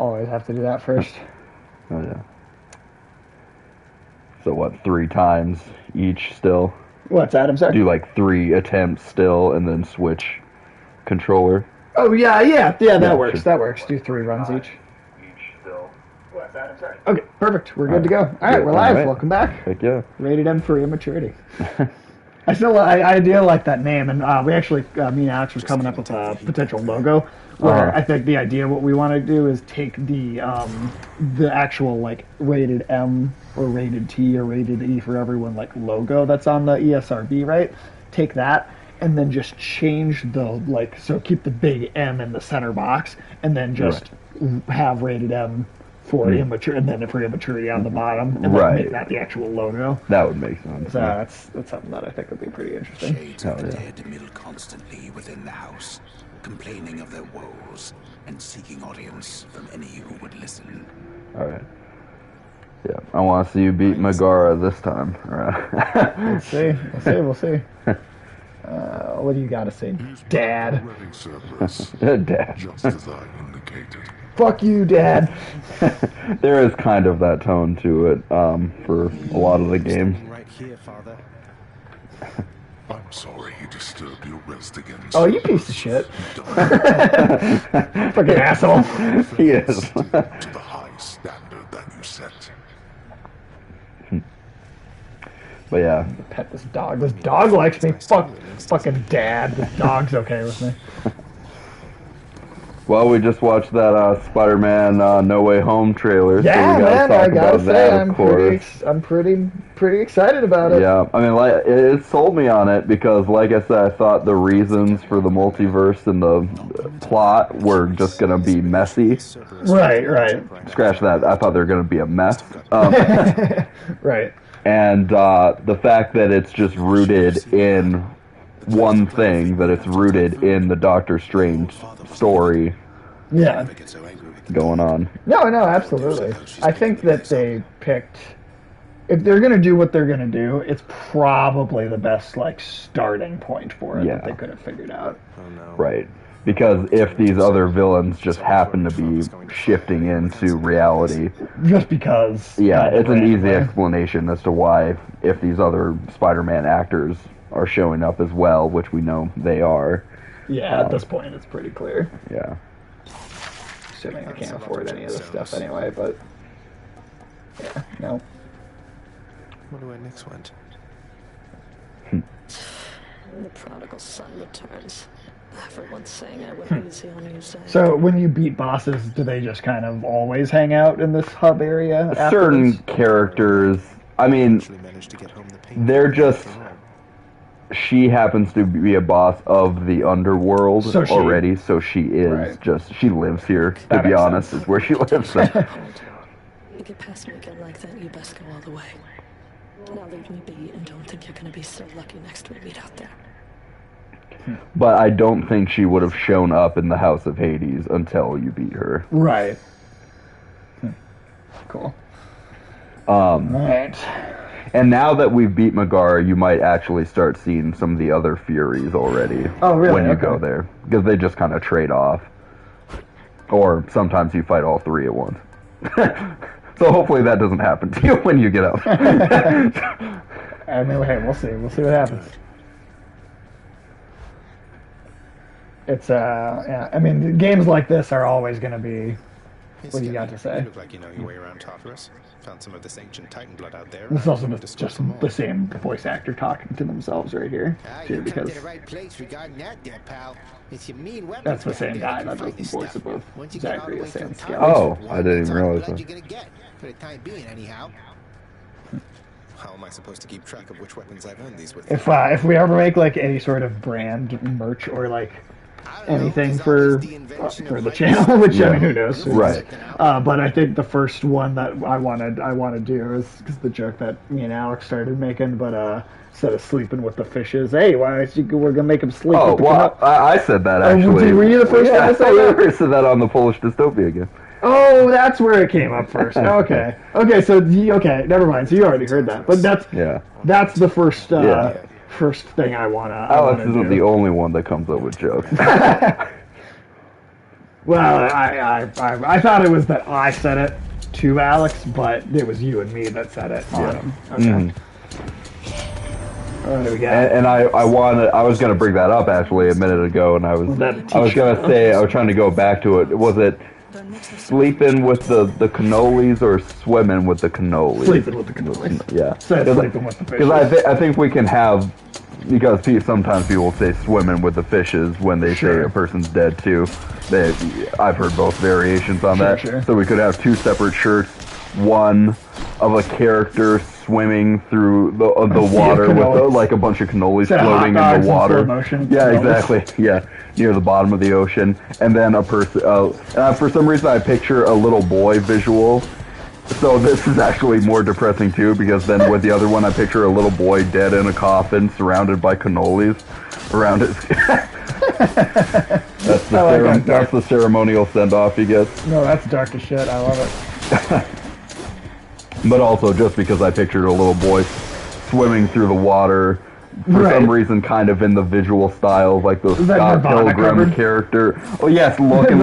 Always have to do that first. Oh, yeah. So what, 3 times each still? What's that? I'm sorry? Do like 3 attempts still and then switch controller? Oh, yeah, that works. Sure. That works. Do 3 runs each. What's that? I'm sorry. Okay, perfect. We're good to go. All right, we're live. Right. Welcome back. Heck yeah. Rated M for immaturity. I do like that name, and we actually, me and Alex was coming up with a potential logo, where I think the idea what we want to do is take the actual like rated M or rated T or rated E for everyone like logo that's on the ESRB, right? Take that and then just change the so keep the big M in the center box, and then just have rated M for immature, and then for immaturity on the bottom, and then make that the actual logo. That would make sense. So that's something that I think would be pretty interesting. Shades of the dead mill constantly within the house, complaining of their woes and seeking audience from any who would listen. All right. Yeah, I want to see you beat Megara this time. All right. We'll see. What do you got to say, Dad? Dad. Just as I indicated. Fuck you, Dad. There is kind of that tone to it for a lot of the games. Right here, Father. I'm sorry he disturbed your rest again. Oh, you piece of shit. Fucking asshole. He is. To the high standard that you set. But yeah. Pet this dog. This dog likes me. Fucking Dad. This dog's okay with me. Well, we just watched that Spider-Man No Way Home trailer. Yeah, so we man, I gotta about say, that, of course. I'm pretty excited about it. Yeah, I mean, like, it sold me on it because, like I said, I thought the reasons for the multiverse and the plot were just gonna be messy. Right. Scratch that. I thought they were gonna be a mess. Right. And the fact that it's just rooted in one thing, that it's rooted in the Doctor Strange story Yeah. going on. No, absolutely. I think that they picked. If they're gonna do what they're gonna do, it's probably the best starting point for it that they could have figured out. Right. Because if these other villains just happen to be shifting into reality... Just because... Yeah, it's an easy explanation as to why, if these other Spider-Man actors are showing up as well, which we know they are. Yeah, at this point it's pretty clear. Yeah. Assuming I can't afford any of this stuff anyway, but... Yeah, no. Wonder where Nix went. The prodigal son returns. Everyone's saying I went easy on you, Zach. So when you beat bosses, do they just kind of always hang out in this hub area? Certain characters, I mean, they're just... She happens to be a boss of the underworld already, so she is she lives here, to be honest, is where she lives. So. You get past me again like that, you best go all the way. Now leave me be and don't think you're gonna be so lucky next we meet out there. But I don't think she would have shown up in the House of Hades until you beat her. Right. Cool. Right. And now that we've beat Megara, you might actually start seeing some of the other Furies already. Oh, really? When you go there. Because they just kind of trade off. Or sometimes you fight all 3 at once. So hopefully that doesn't happen to you when you get out. I mean, hey, we'll see. We'll see what happens. It's, yeah, I mean, games like this are always going to be... What do you got to say? You look like you know your way around Tartarus. Found some of this ancient Titan blood out there. This is also just the same voice actor talking to themselves right here. Too, because to the right place regarding that there, pal. It's your mean weapons that's the same guy that that does the voice above Zachary the Sand Scout. Oh, I didn't even realize that. You're gonna get for the time being, anyhow. How am I supposed to keep track of which weapons I've earned these with? If we ever make any sort of brand merch or anything for the channel, which I mean, who knows? Right. But I think the first one that I want to do is the joke that me and Alex started making. But instead of sleeping with the fishes, hey, we're gonna make them sleep. Oh, with the well, I said that actually. Were you the first one to say that? I said that on the Polish Dystopia again. Oh, that's where it came up first. Okay. So never mind. So you already heard that, but that's the first. First thing I wanna. Alex isn't the only one that comes up with jokes. Well, I thought it was that I said it to Alex, but it was you and me that said it on him. Okay. Mm. What do we got? And I was gonna bring that up actually a minute ago, and I was gonna say I was trying to go back to it. Was it sleeping with the cannolis or swimming with the cannolis? Sleeping with the cannolis. Yeah. So sleeping with the fishes. Because I think we can have, because sometimes people say swimming with the fishes when they say a person's dead too. I've heard both variations on that. Sure. So we could have two separate shirts, one of a character swimming through the water with like a bunch of cannolis floating in the water. Yeah, exactly. Yeah, near the bottom of the ocean, and then a person. For some reason, I picture a little boy visual. So this is actually more depressing too, because then with the other one, I picture a little boy dead in a coffin, surrounded by cannolis around his. That's the ceremonial send-off he gets. No, that's dark as shit. I love it. But also just because I pictured a little boy swimming through the water for some reason, kind of in the visual style, like the Scott Pilgrim character. Oh yes, looking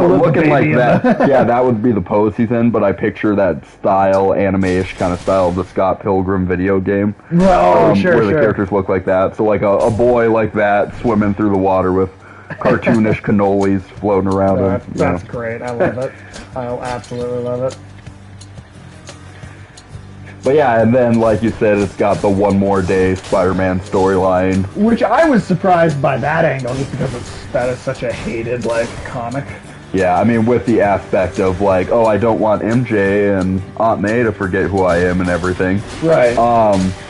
like that. Yeah, that would be the pose he's in. But I picture that style, anime-ish kind of style of the Scott Pilgrim video game. Where the characters look like that. So like a boy like that swimming through the water with cartoonish cannolis floating around him. That's great. I love it. I absolutely love it. But yeah, and then, like you said, it's got the One More Day Spider-Man storyline. Which I was surprised by that angle, just because that is such a hated, like, comic. Yeah, I mean, with the aspect of, like, oh, I don't want MJ and Aunt May to forget who I am and everything. Right.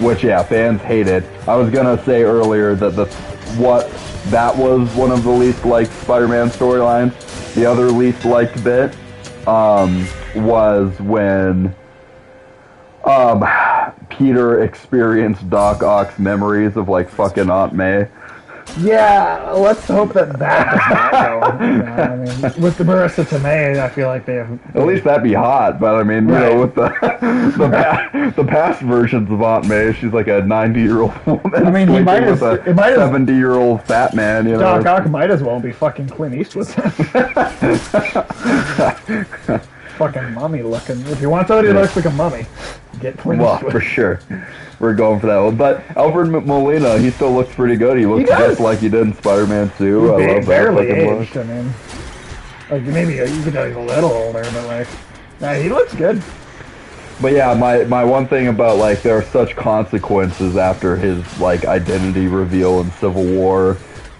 Which, yeah, fans hate it. I was gonna say earlier that that was one of the least liked Spider-Man storylines. The other least liked bit, was when... Peter experienced Doc Ock's memories of like fucking Aunt May. Yeah, let's hope that does not go. I mean, with the Marissa Tomei, I feel like they have. At least that'd be hot, but I mean, you know, with the past versions of Aunt May, she's like a 90-year-old woman. I mean, he might have a 70-year-old fat man. You know, Doc Ock might as well be fucking Clint Eastwood. Fucking mummy looking. If you want somebody who looks like a mummy, get Clint Eastwood. Well, for sure. We're going for that one. But Alfred Molina, he still looks pretty good. He looks just like he did in Spider-Man 2. I love barely that aged. I mean, like maybe you could tell he's a little older, but like, nah, he looks good. But yeah, my one thing about like there are such consequences after his like identity reveal in Civil War,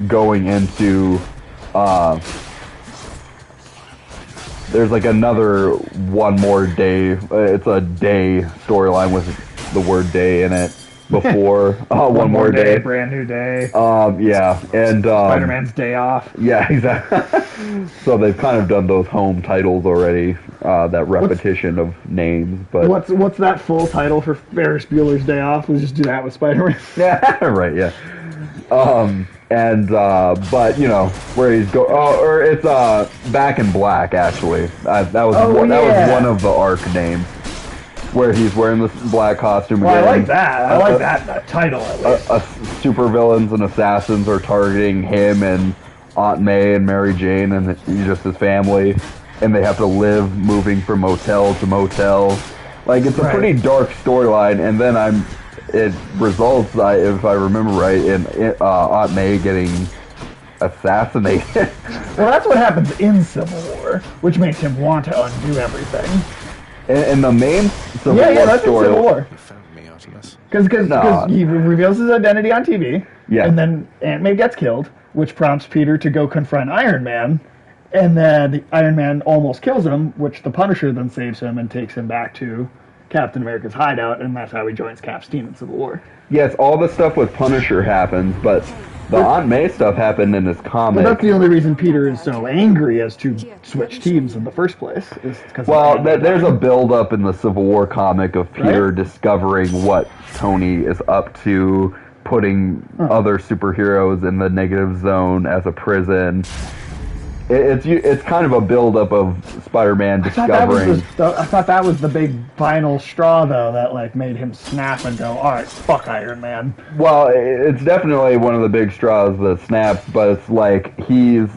going into there's like another One More Day. It's a day storyline with the word day in it. Before One More Day, brand new day. Yeah, and Spider-Man's Day Off. Yeah, exactly. So they've kind of done those home titles already. That repetition of names, but what's that full title for Ferris Bueller's Day Off? Let's just do that with Spider-Man. Yeah, right. Yeah. But you know where he's or it's Back in Black actually. That was one of the arc names where he's wearing this black costume. Well, I like that. I like that title at least. Supervillains and assassins are targeting him and Aunt May and Mary Jane and just his family, and they have to live moving from motel to motel. Like it's a pretty dark storyline, and then it results, if I remember right, in Aunt May getting assassinated. Well, that's what happens in Civil War, which makes him want to undo everything. In the main Civil War that's story, in Civil War. You found me, Artemis. Because he reveals his identity on TV, yeah. And then Aunt May gets killed, which prompts Peter to go confront Iron Man, and then Iron Man almost kills him, which the Punisher then saves him and takes him back to Captain America's hideout, and that's how he joins Cap's team in Civil War. Yes, all the stuff with Punisher happens, but the Aunt May stuff happened in this comic. Well, that's the only reason Peter is so angry as to switch teams in the first place. There's a build-up in the Civil War comic of Peter discovering what Tony is up to, putting other superheroes in the negative zone as a prison. It's kind of a build-up of Spider-Man discovering. I thought that was the big final straw, though, that like made him snap and go, "All right, fuck Iron Man." Well, it's definitely one of the big straws that snaps, but it's like the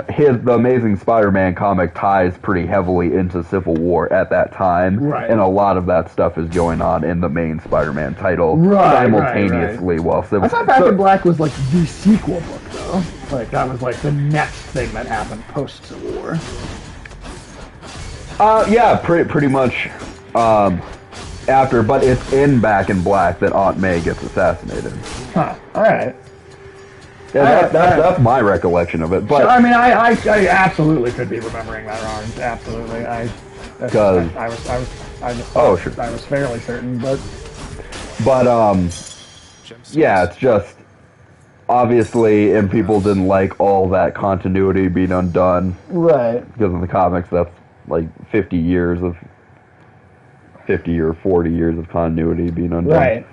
the Amazing Spider-Man comic ties pretty heavily into Civil War at that time, right. and a lot of that stuff is going on in the main Spider-Man title simultaneously. While I thought Back in Black was like the sequel book, though. Like that was like the next thing that happened post Civil War. Yeah, pretty much. After, but it's in Back in Black that Aunt May gets assassinated. Huh. All right. Yeah, that's my recollection of it. But so, I mean, I absolutely could be remembering that wrong. Absolutely, I was fairly certain, but yeah, it's just obviously, and people didn't like all that continuity being undone, right? Because in the comics, that's like 50 or 40 years of continuity being undone. Right.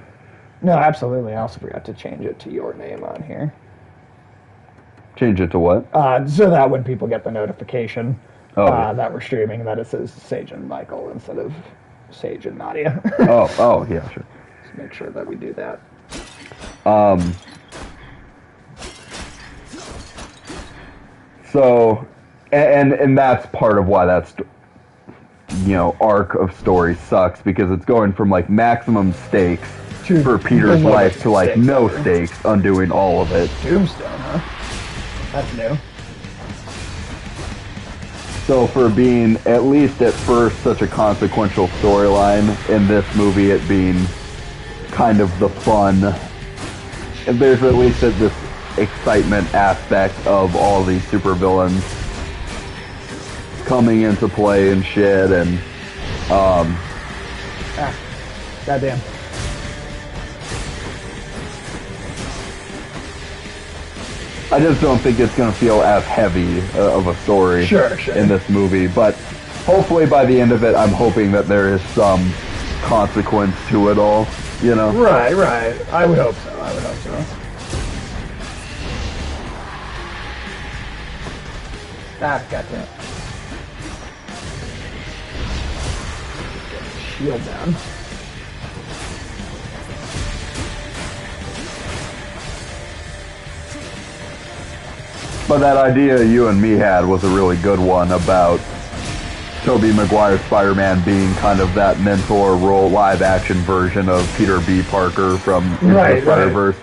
No, absolutely. I also forgot to change it to your name on here. Change it to what? So that when people get the notification that we're streaming, that it says Sage and Michael instead of Sage and Nadia. oh, yeah, sure. Just make sure that we do that. So, and that's part of why that's, arc of story sucks, because it's going from like maximum stakes for Peter's life to like no stakes, undoing all of it. Tombstone, huh? That's new. So for being, at least at first, such a consequential storyline, in this movie it being kind of the fun, and there's at least this excitement aspect of all these supervillains coming into play and shit, and goddamn. I just don't think it's going to feel as heavy of a story in this movie, but hopefully by the end of it, I'm hoping that there is some consequence to it all, Right. I would hope so. Goddamn. Shield down. But that idea you and me had was a really good one about Tobey Maguire's Spider-Man being kind of that mentor role, live-action version of Peter B. Parker from Into the Spider-Verse.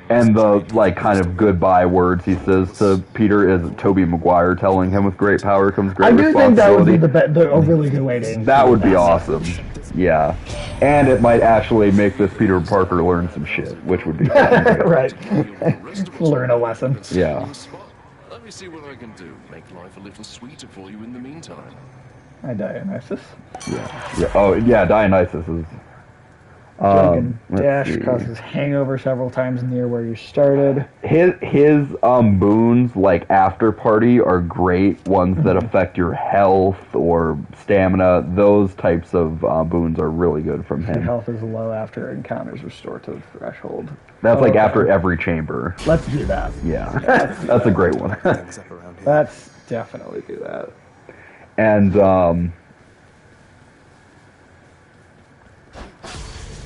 And the, kind of goodbye words he says to Peter is Tobey Maguire telling him, with great power comes great responsibility. I do think that would be a really good way to... That would be awesome. Yeah. And it might actually make this Peter Parker learn some shit, which would be fun. Right. Learn a lesson. Yeah. Let me see what I can do. Make life a little sweeter for you in the meantime. Hi, Dionysus. Yeah. Oh, yeah, Dionysus is... Dash causes hangover several times near where you started. His boons, like after party, are great ones that affect your health or stamina. Those types of boons are really good from him. Your health is low after encounters restore to the threshold. That's after every chamber. Let's do that. Yeah, that's a great one. Let's definitely do that. And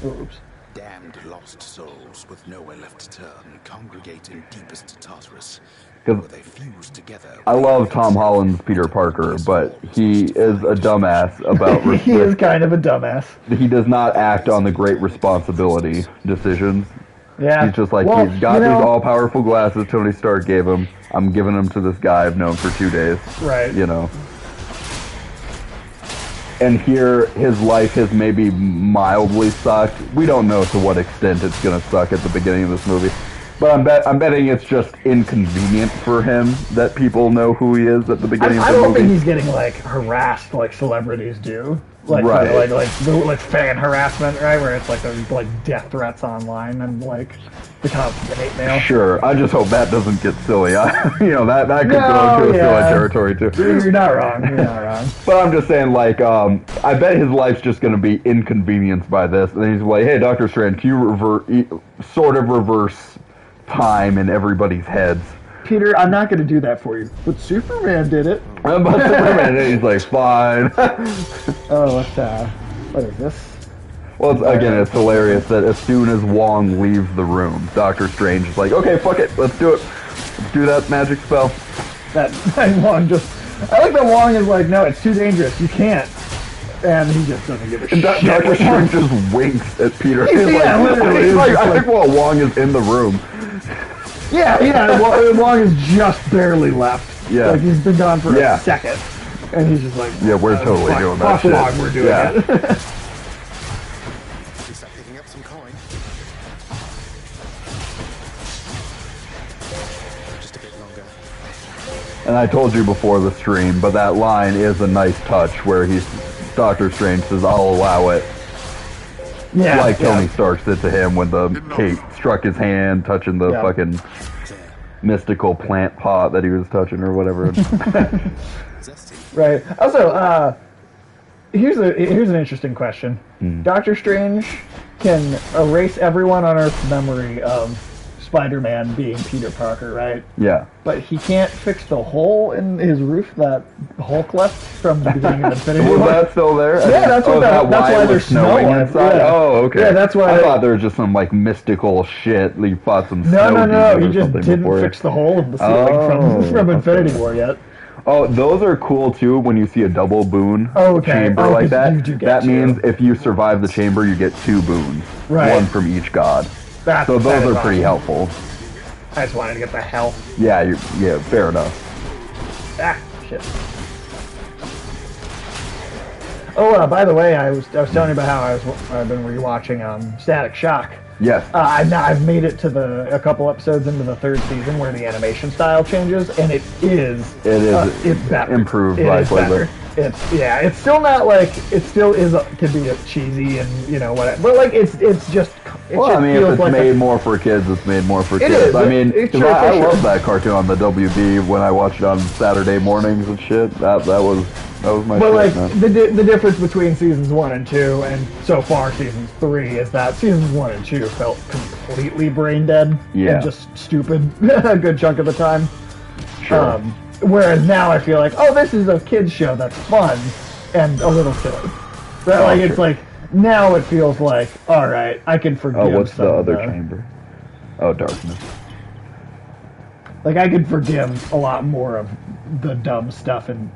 oops. Damned lost souls with nowhere left to turn congregate in deepest Tartarus, where they fuse together. I love Tom Holland's Peter Parker, but he is a dumbass about... He is kind of a dumbass. He does not act on the great responsibility decisions. Yeah. He's just like, he's got these all-powerful glasses Tony Stark gave him. I'm giving them to this guy I've known for 2 days. Right. And here, his life has maybe mildly sucked. We don't know to what extent it's going to suck at the beginning of this movie. But I'm betting it's just inconvenient for him that people know who he is at the beginning of the movie. I don't think he's getting, harassed like celebrities do. Like fan harassment, right? Where it's death threats online and the constant hate mail. Sure, I just hope that doesn't get silly. That could go into a silly territory too. You're not wrong. But I'm just saying, I bet his life's just going to be inconvenienced by this. And then he's like, "Hey, Dr. Strange, can you reverse time in everybody's heads?" Peter, I'm not going to do that for you. But Superman did it. But Superman did it. He's like, fine. What is this? Well, it's hilarious that as soon as Wong leaves the room, Doctor Strange is like, okay, fuck it, let's do it. Let's do that magic spell. That Wong just... I like that Wong is like, no, it's too dangerous. You can't. And he just doesn't give a shit. Dr. Strange just winks at Peter. Yeah, literally. I think while Wong is in the room. Yeah, Wong is just barely left. Yeah. Like, he's been gone for a second. And he's just like... Yeah, we're totally doing that shit. Wong, we're doing it. Start picking up some coin. Just a bit longer. And I told you before the stream, but that line is a nice touch where Doctor Strange says, I'll allow it. Yeah. Like Tony Stark said to him when the cape struck his hand, touching the fucking mystical plant pot that he was touching or whatever. Right. Also, here's an interesting question. Doctor Strange can erase everyone on Earth's memory of Spider-Man being Peter Parker, right? Yeah. But he can't fix the hole in his roof that Hulk left from the beginning of Infinity War. Was that still there? Yeah, that's what that's why there's snow inside. Yeah. Oh, okay. Yeah, that's why. I thought there was just some like mystical shit. He fought some snow. No. He just didn't fix the hole in the ceiling from Infinity War yet. Oh, those are cool too. When you see a double boon chamber like that, that means if you survive the chamber, you get 2 boons, one from each god. So those are pretty helpful. I just wanted to get the hell. Yeah, fair enough. Ah, shit. Oh, by the way, I was telling you about how I've been rewatching Static Shock. Yes. I've made it to a couple episodes into the 3rd season where the animation style changes, and it's better. Improved by quite a bit. It's still not like it still can be cheesy and whatever, but like it's just. Well, I mean, if it's made more for kids, it's made more for kids. Is. I mean, I love that cartoon on the WB when I watched it on Saturday mornings and shit. That was my. But shit, like man. the difference between seasons 1 and 2, and so far seasons 3, is that seasons 1 and 2 felt completely brain dead and just stupid a good chunk of the time. Sure. Whereas now I feel like, oh, this is a kids show that's fun and a little silly. Right? It's like now it feels like, all right, I can forgive. Oh, what's the other chamber? Oh, darkness. Like I could forgive a lot more of the dumb stuff in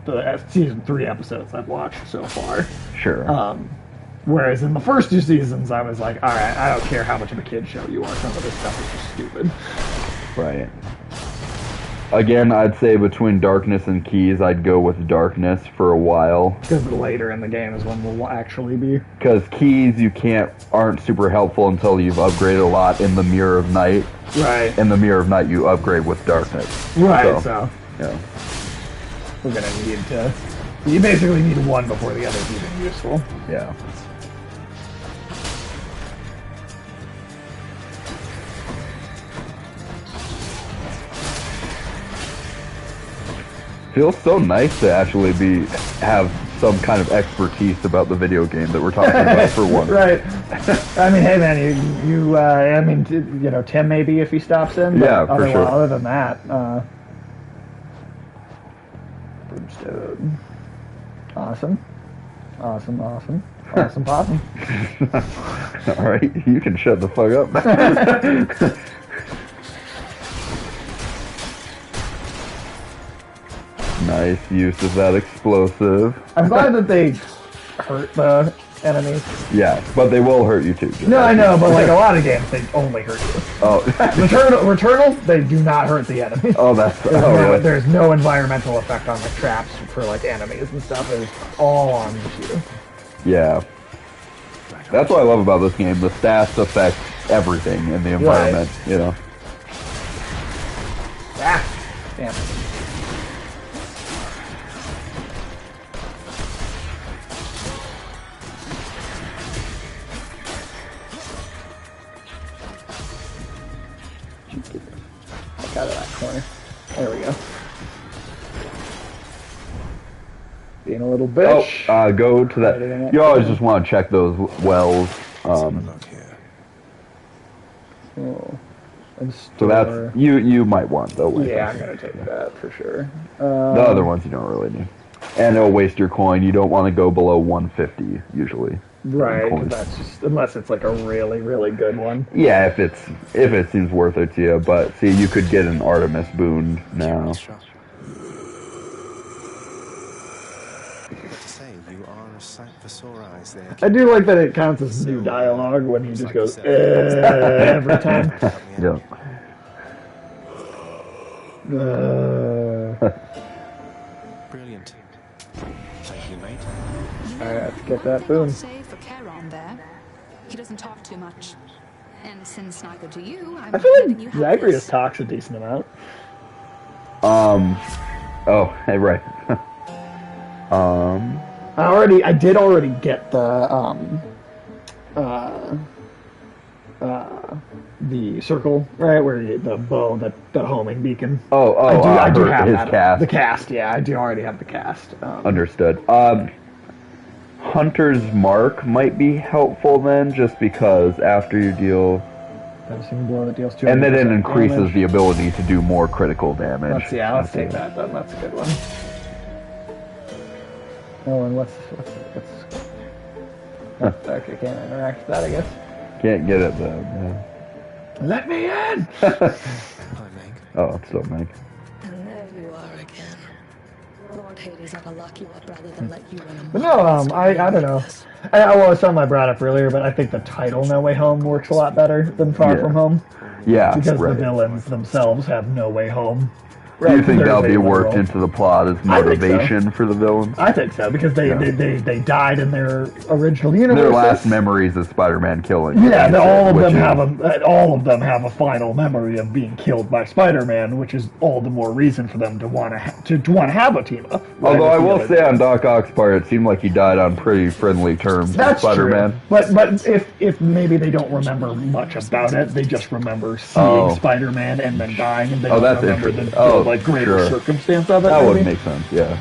the season 3 episodes I've watched so far. Sure. Whereas in the first 2 seasons, I was like, all right, I don't care how much of a kid show you are. Some of this stuff is just stupid. Right. Again, I'd say between Darkness and Keys, I'd go with Darkness for a while. Because later in the game is when we'll actually be. Because Keys, aren't super helpful until you've upgraded a lot in the Mirror of Night. Right. In the Mirror of Night, you upgrade with Darkness. Right, so. Yeah. We're going to need to... You basically need one before the other's even useful. Yeah. Feels so nice to actually have some kind of expertise about the video game that we're talking about for once. Right. I mean, hey man, Tim maybe if he stops in. Yeah, for sure. Other than that, Brimstone. Awesome. Possum. All right, you can shut the fuck up. Nice use of that explosive. I'm glad that they hurt the enemies. Yeah, but they will hurt you too. No, I know, but like a lot of games, they only hurt you. Oh. Returnal, they do not hurt the enemies. Oh, really? There's no environmental effect on the traps for like enemies and stuff. It's all on you. Yeah. That's what I love about this game. The stats affect everything in the environment, Ah, damn. Out of that corner. There we go. Being a little bitch. Oh, go to that. You always just want to check those wells. So that's you might want though. Yeah, I'm gonna take that for sure. The other ones you don't really need, and it'll waste your coin. You don't want to go below 150 usually. Right, 'cause that's just, unless it's like a really, really good one. Yeah, if it seems worth it to you. But see, you could get an Artemis boon now. I do like that it counts as new dialogue when he just goes every time. Yeah. Brilliant. Thank you, mate. Alright, let's get that boon. Say for Charon there. He doesn't talk too much. And since neither do you, I'm I feel letting you like have Zagreus this. talks a decent amount. Oh, hey, right. I did already get the circle, right, where the bow, the homing beacon. I do heard have his that. cast. The cast, yeah, I do already have the cast. Understood. Hunter's Mark might be helpful then, just because after you deal... Devastating blow that deals 200% And then it increases damage. the ability to do more critical damage. Let's take that then. That's a good one. Oh, and what's okay, can't interact with that, I guess. Can't get it though. Yeah. Let me in! Oh, it's still Meg. And there you are again. Lord Hades ought to lock you up rather than let you run a But no, I don't know. I was something I brought up earlier, but I think the title No Way Home works a lot better than Far From Home. Yeah, because right. the villains themselves have no way home. Do you think that'll be Literal. worked into the plot as motivation for the villains? I think so, because they died in their original universe. Their last memories of Spider-Man killing. Yeah, all of them have a final memory of being killed by Spider-Man, which is all the more reason for them to want to have a team up. Right? Although I will say on Doc Ock's part, it seemed like he died on pretty friendly terms with Spider-Man. True. But if maybe they don't remember much about it, they just remember seeing Spider-Man and then dying, and they don't remember the greater circumstance of it. That would make sense, yeah.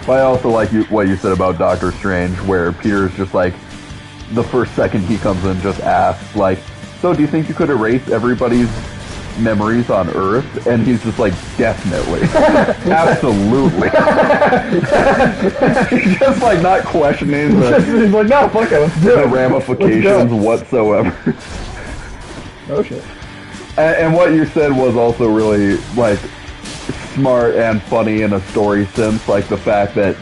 But I also like what you said about Doctor Strange, where Peter's just like, the first second he comes in just asks, like, so do you think you could erase everybody's memories on Earth? And he's just like, definitely. Absolutely. He's just like not questioning he's like, no, fuck it, let's do the ramifications whatsoever. Oh shit. And what you said was also really like smart and funny in a story sense, like the fact that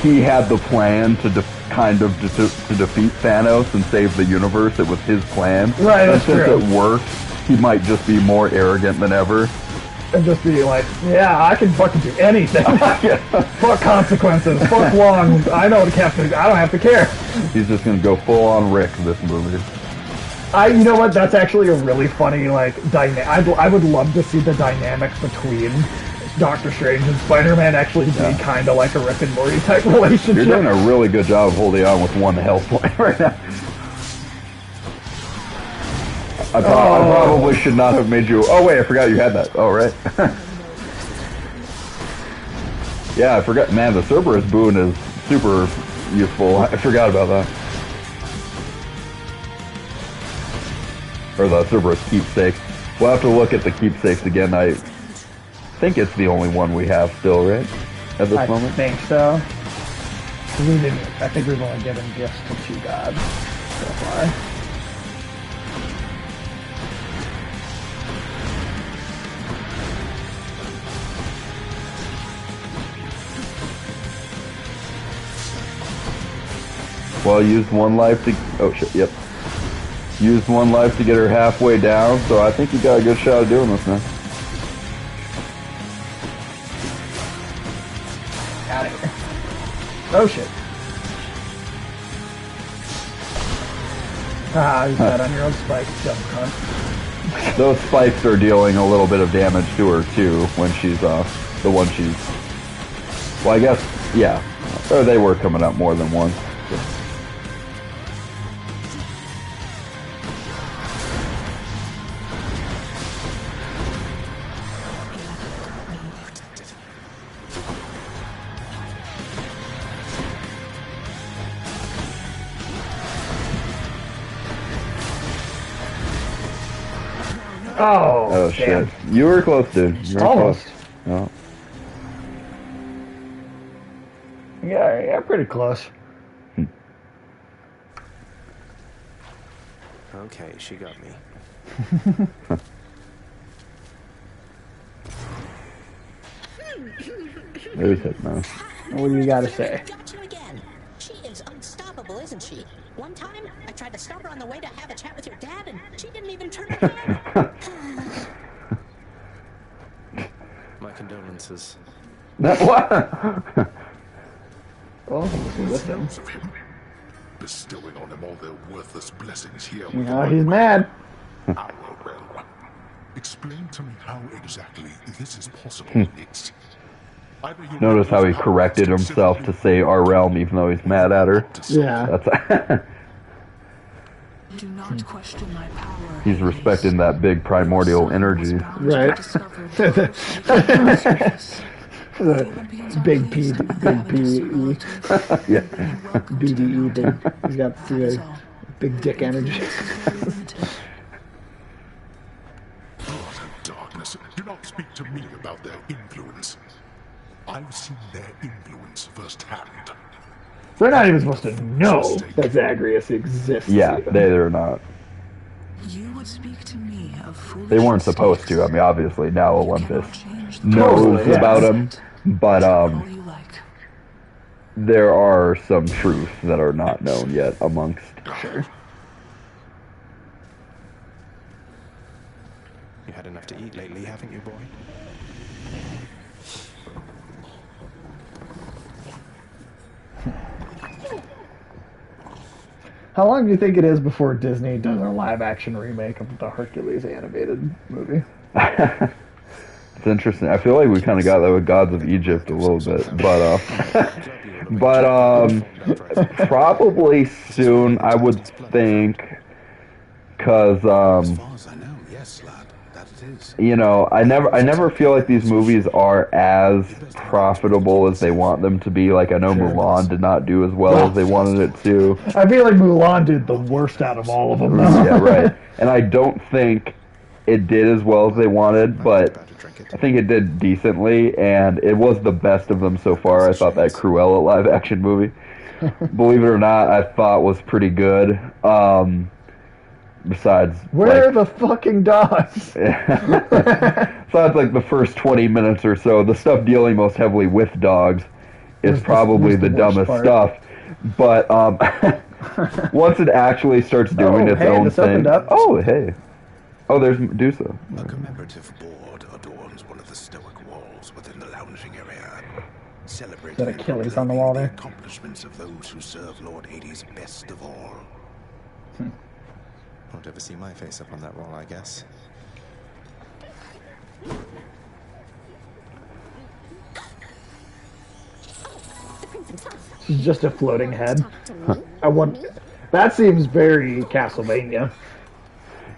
he had the plan to defeat Thanos and save the universe. It was his plan. Right, and since it worked, he might just be more arrogant than ever. And just be like, yeah, I can fucking do anything. Fuck consequences. Fuck long. I know the captain. I don't have to care. He's just gonna go full on Rick this movie. You know what? That's actually a really funny I would love to see the dynamic between Doctor Strange and Spider-Man actually be kind of like a Rick and Morty type relationship. You're doing a really good job of holding on with one health point right now. I probably should not have made you... Oh, wait, I forgot you had that. Oh, right. Yeah, I forgot. Man, the Cerberus boon is super useful. I forgot about that. Or the Cerberus keepsakes. We'll have to look at the keepsakes again. I think it's the only one we have still, right? At this moment? I think so. I think we've only given gifts to 2 gods so far. Well, used 1 life to... Oh, shit, yep. Used 1 life to get her halfway down, so I think you got a good shot of doing this now. Out of here. Oh, shit. You got on your own spikes, dumb cunt. Those spikes are dealing a little bit of damage to her, too, when she's, the one she's... Well, I guess, yeah. Or they were coming up more than once. So. Oh, shit. You were close, dude. You were almost. Close. Oh. Yeah, pretty close. Okay, she got me. There's Hitman. What do you got to say? Got you again. She is unstoppable, isn't she? One time, I tried to stop her on the way to have a chat with your dad, and she didn't even turn around. My condolences. What? Oh, listen. Bestowing on him all their worthless blessings here. You know, he's mad. Well, explain to me how exactly this is possible, Nix. Notice how he corrected himself to say our realm, even though he's mad at her. Yeah. That's Do not question my power. he's respecting that big primordial energy. Right. Big P, big PE. Yeah. BDE, he's got the big dick energy. Darkness. Do not speak to me about their influence. I've seen their influence firsthand. They're not even supposed to know that Zagreus exists. Yeah, they're not. You would speak to me of foolish They weren't supposed to. I mean, obviously now Olympus Totally, knows yeah. about him, but all you like. there are some truths that are not known yet amongst. Sure. You had enough to eat lately, haven't you, boy? How long do you think it is before Disney does a live-action remake of the Hercules animated movie? It's interesting. I feel like we kind of got that with Gods of Egypt a little bit, but probably soon, I would think, because As far as I know, yes, lad, that it is. you know, I never feel like these movies are as profitable as they want them to be. Like, I know Mulan did not do as well as they wanted it to. I feel like Mulan did the worst out of all of them. Yeah, right. And I don't think it did as well as they wanted, but I think it did decently, and it was the best of them so far. I thought that Cruella live-action movie, believe it or not, I thought was pretty good. Besides, where are the fucking dogs? besides, like, the first 20 minutes or so, the stuff dealing most heavily with dogs is probably the dumbest stuff. But once it actually starts doing its own thing. Oh, hey. Oh, there's Medusa. A commemorative board adorns one of the stoic walls within the lounging area, celebrating Is that Achilles on the wall there? accomplishments of those who serve Lord Hades best of all. Won't ever see my face up on that wall, I guess. It's just a floating head. I want. That seems very Castlevania.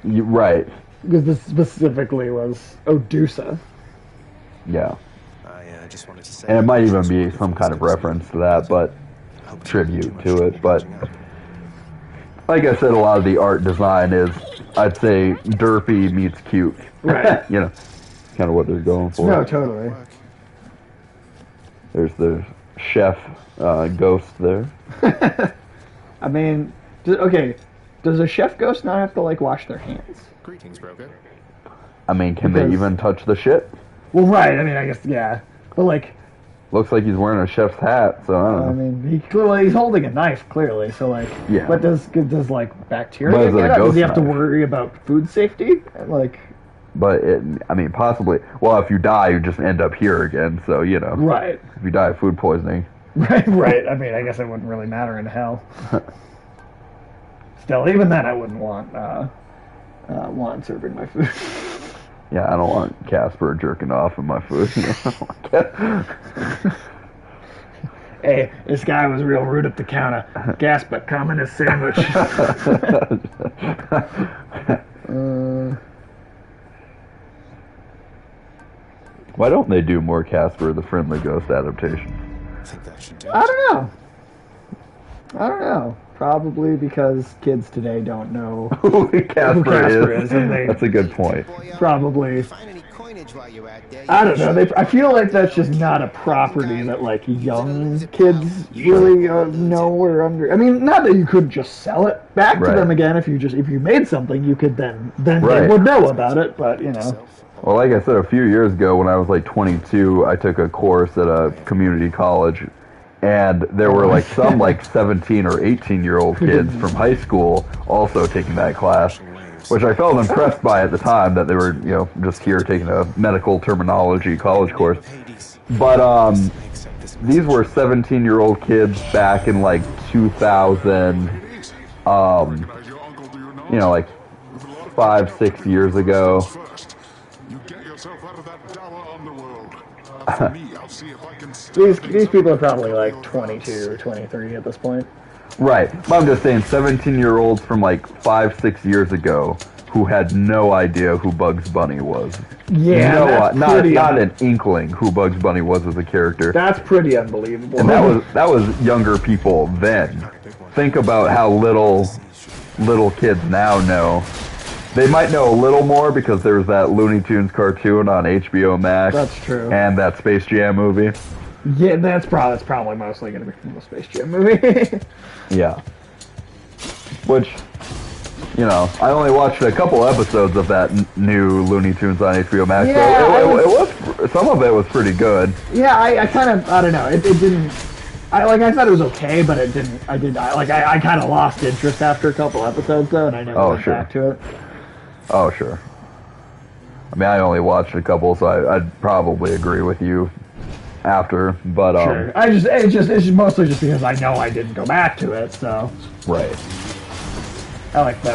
Right. Because this specifically was Odusa. Yeah. I just wanted to say. And it might even be some kind of reference to that, but tribute to it. But like I said, a lot of the art design is, I'd say, derpy meets cute. Right. You know, kind of what they're going for. No, totally. There's the chef ghost there. I mean, okay, does a chef ghost not have to, like, wash their hands? Greetings, broker. I mean, can they even touch the shit? Well, right, I mean, I guess, yeah. But, like... Looks like he's wearing a chef's hat, so I don't know. I mean, he's holding a knife, clearly, so, like... Yeah. But does like, bacteria But is it a get out? Does he ghost have to knife? worry about food safety? Like... But, I mean, possibly. Well, if you die, you just end up here again, so, you know. Right. If you die of food poisoning. Right. I mean, I guess it wouldn't really matter in hell. Still, even then, I wouldn't want serving my food. Yeah, I don't want Casper jerking off in my food. Hey, this guy was real rude at the counter. Gasper, come in his sandwich. Why don't they do more Casper the Friendly Ghost adaptation? I think that should do it. I don't know. Probably because kids today don't know who Casper is. And that's a good point. Probably. I don't know. I feel like that's just not a property that like young kids really know or under. I mean, not that you could just sell it back to them again if you made something, you could then they would know about it. But you know. Well, like I said, a few years ago when I was like 22, I took a course at a community college, and there were like some like 17 or 18-year-old kids from high school also taking that class, which I felt impressed by at the time that they were, you know, just here taking a medical terminology college course. But these were 17-year-old kids back in like 2000, you know, like 5-6 years ago. These people are probably like 22 or 23 at this point. Right. But I'm just saying 17-year-olds from like 5-6 years ago who had no idea who Bugs Bunny was. Yeah, not an inkling who Bugs Bunny was as a character. That's pretty unbelievable. And that was younger people then. Think about how little kids now know. They might know a little more because there's that Looney Tunes cartoon on HBO Max. That's true. And that Space Jam movie. Yeah, that's probably mostly going to be from the Space Jam movie. Yeah. Which, you know, I only watched a couple episodes of that new Looney Tunes on HBO Max. Yeah, so it was some of it was pretty good. Yeah, I kind of, I don't know, it didn't. I thought it was okay, but it didn't. I kind of lost interest after a couple episodes though, and I never went back to it. Oh, sure. I mean, I only watched a couple, so I'd probably agree with you after, but sure. It's just mostly just because I know I didn't go back to it, so. Right. I like the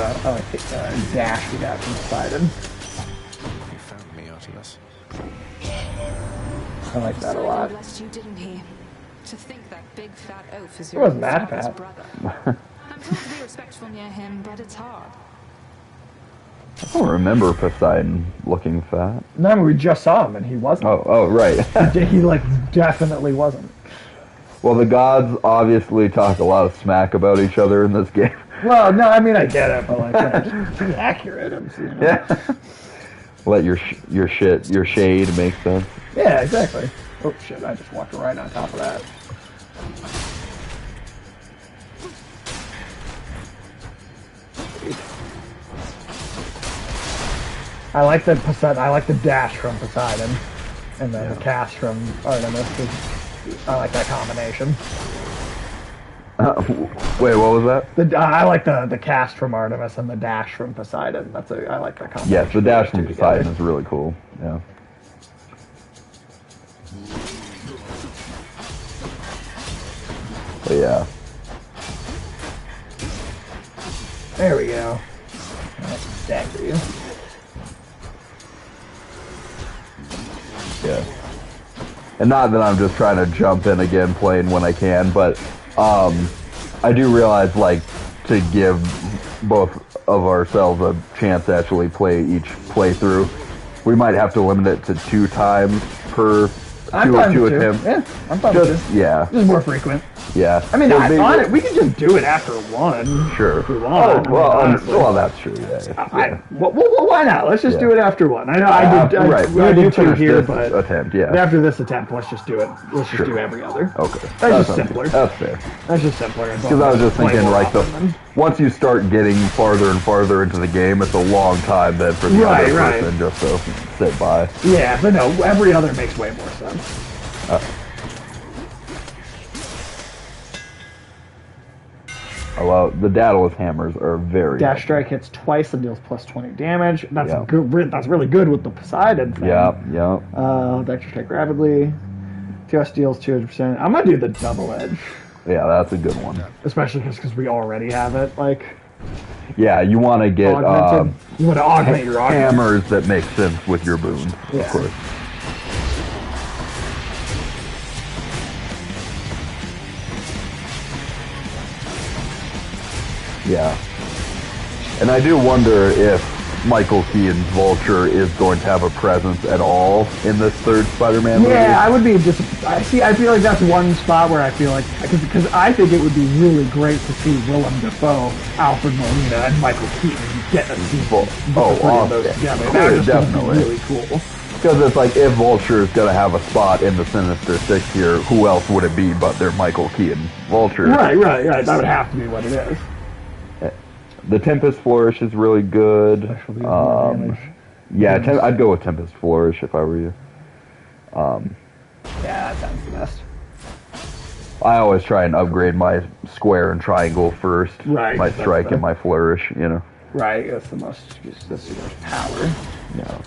dash we got from Poseidon. He found me, Artemis. I like that a lot. You didn't he? To think that big fat oaf is your wasn't that fat. Brother. I'm told to be respectful near him, but it's hard. I don't remember Poseidon looking fat. No, we just saw him and he wasn't. Oh, right. He definitely wasn't. Well, the gods obviously talk a lot of smack about each other in this game. Well, no, I mean I get it, but just be accurate. Yeah. Let your shade make sense. Yeah, exactly. Oh shit! I just walked right on top of that. I like the dash from Poseidon, and then the cast from Artemis. I like that combination. Wait, what was that? I like the cast from Artemis and the dash from Poseidon. I like that combination. Yes, the dash from Poseidon is really cool. Yeah. But yeah. There we go. I'll stagger you. Yeah. And not that I'm just trying to jump in again playing when I can, but I do realize, like, to give both of ourselves a chance to actually play each playthrough, we might have to limit it to 2 times per two attempts. Yeah, I'm fine with it. Yeah. Just more frequent. Yeah. I mean, we can just do it after one. Sure. If we want. Well, that's true. Yeah. Well, why not? Let's just do it after one. I know I did 2 here, but attempt, yeah. After this attempt, let's just do it. Let's just do every other. Okay. That's just simpler. That's fair. That's just simpler. Because I was just thinking, like, once you start getting farther and farther into the game, it's a long time then for the other person just to sit by. Yeah, but no, every other makes way more sense. Well, the Daedalus hammers are very. Dash strike hits twice and deals plus 20 damage. That's good. That's really good with the Poseidon thing. Yeah. Dexter strike rapidly. TS deals 200%. I'm gonna do the double edge. Yeah, that's a good one. Especially because we already have it. Like. Yeah, you want to get. You want to augment your hammers that make sense with your boons, of course. Yeah. And I do wonder if Michael Keaton's Vulture is going to have a presence at all in this third Spider-Man movie. Yeah, I would be just. I feel like that's one spot where I feel like because I think it would be really great to see Willem Dafoe, Alfred Molina, and Michael Keaton get a sequel. Awesome. Those together. That would definitely be really cool. Because it's like, if Vulture is going to have a spot in the Sinister Six here, who else would it be but their Michael Keaton Vulture? Right. That would have to be what it is. The Tempest Flourish is really good. Yeah, I'd go with Tempest Flourish if I were you. Yeah, that sounds the best. I always try and upgrade my square and triangle first. Right. My strike and my flourish, you know. Right, that's the most power. Yeah.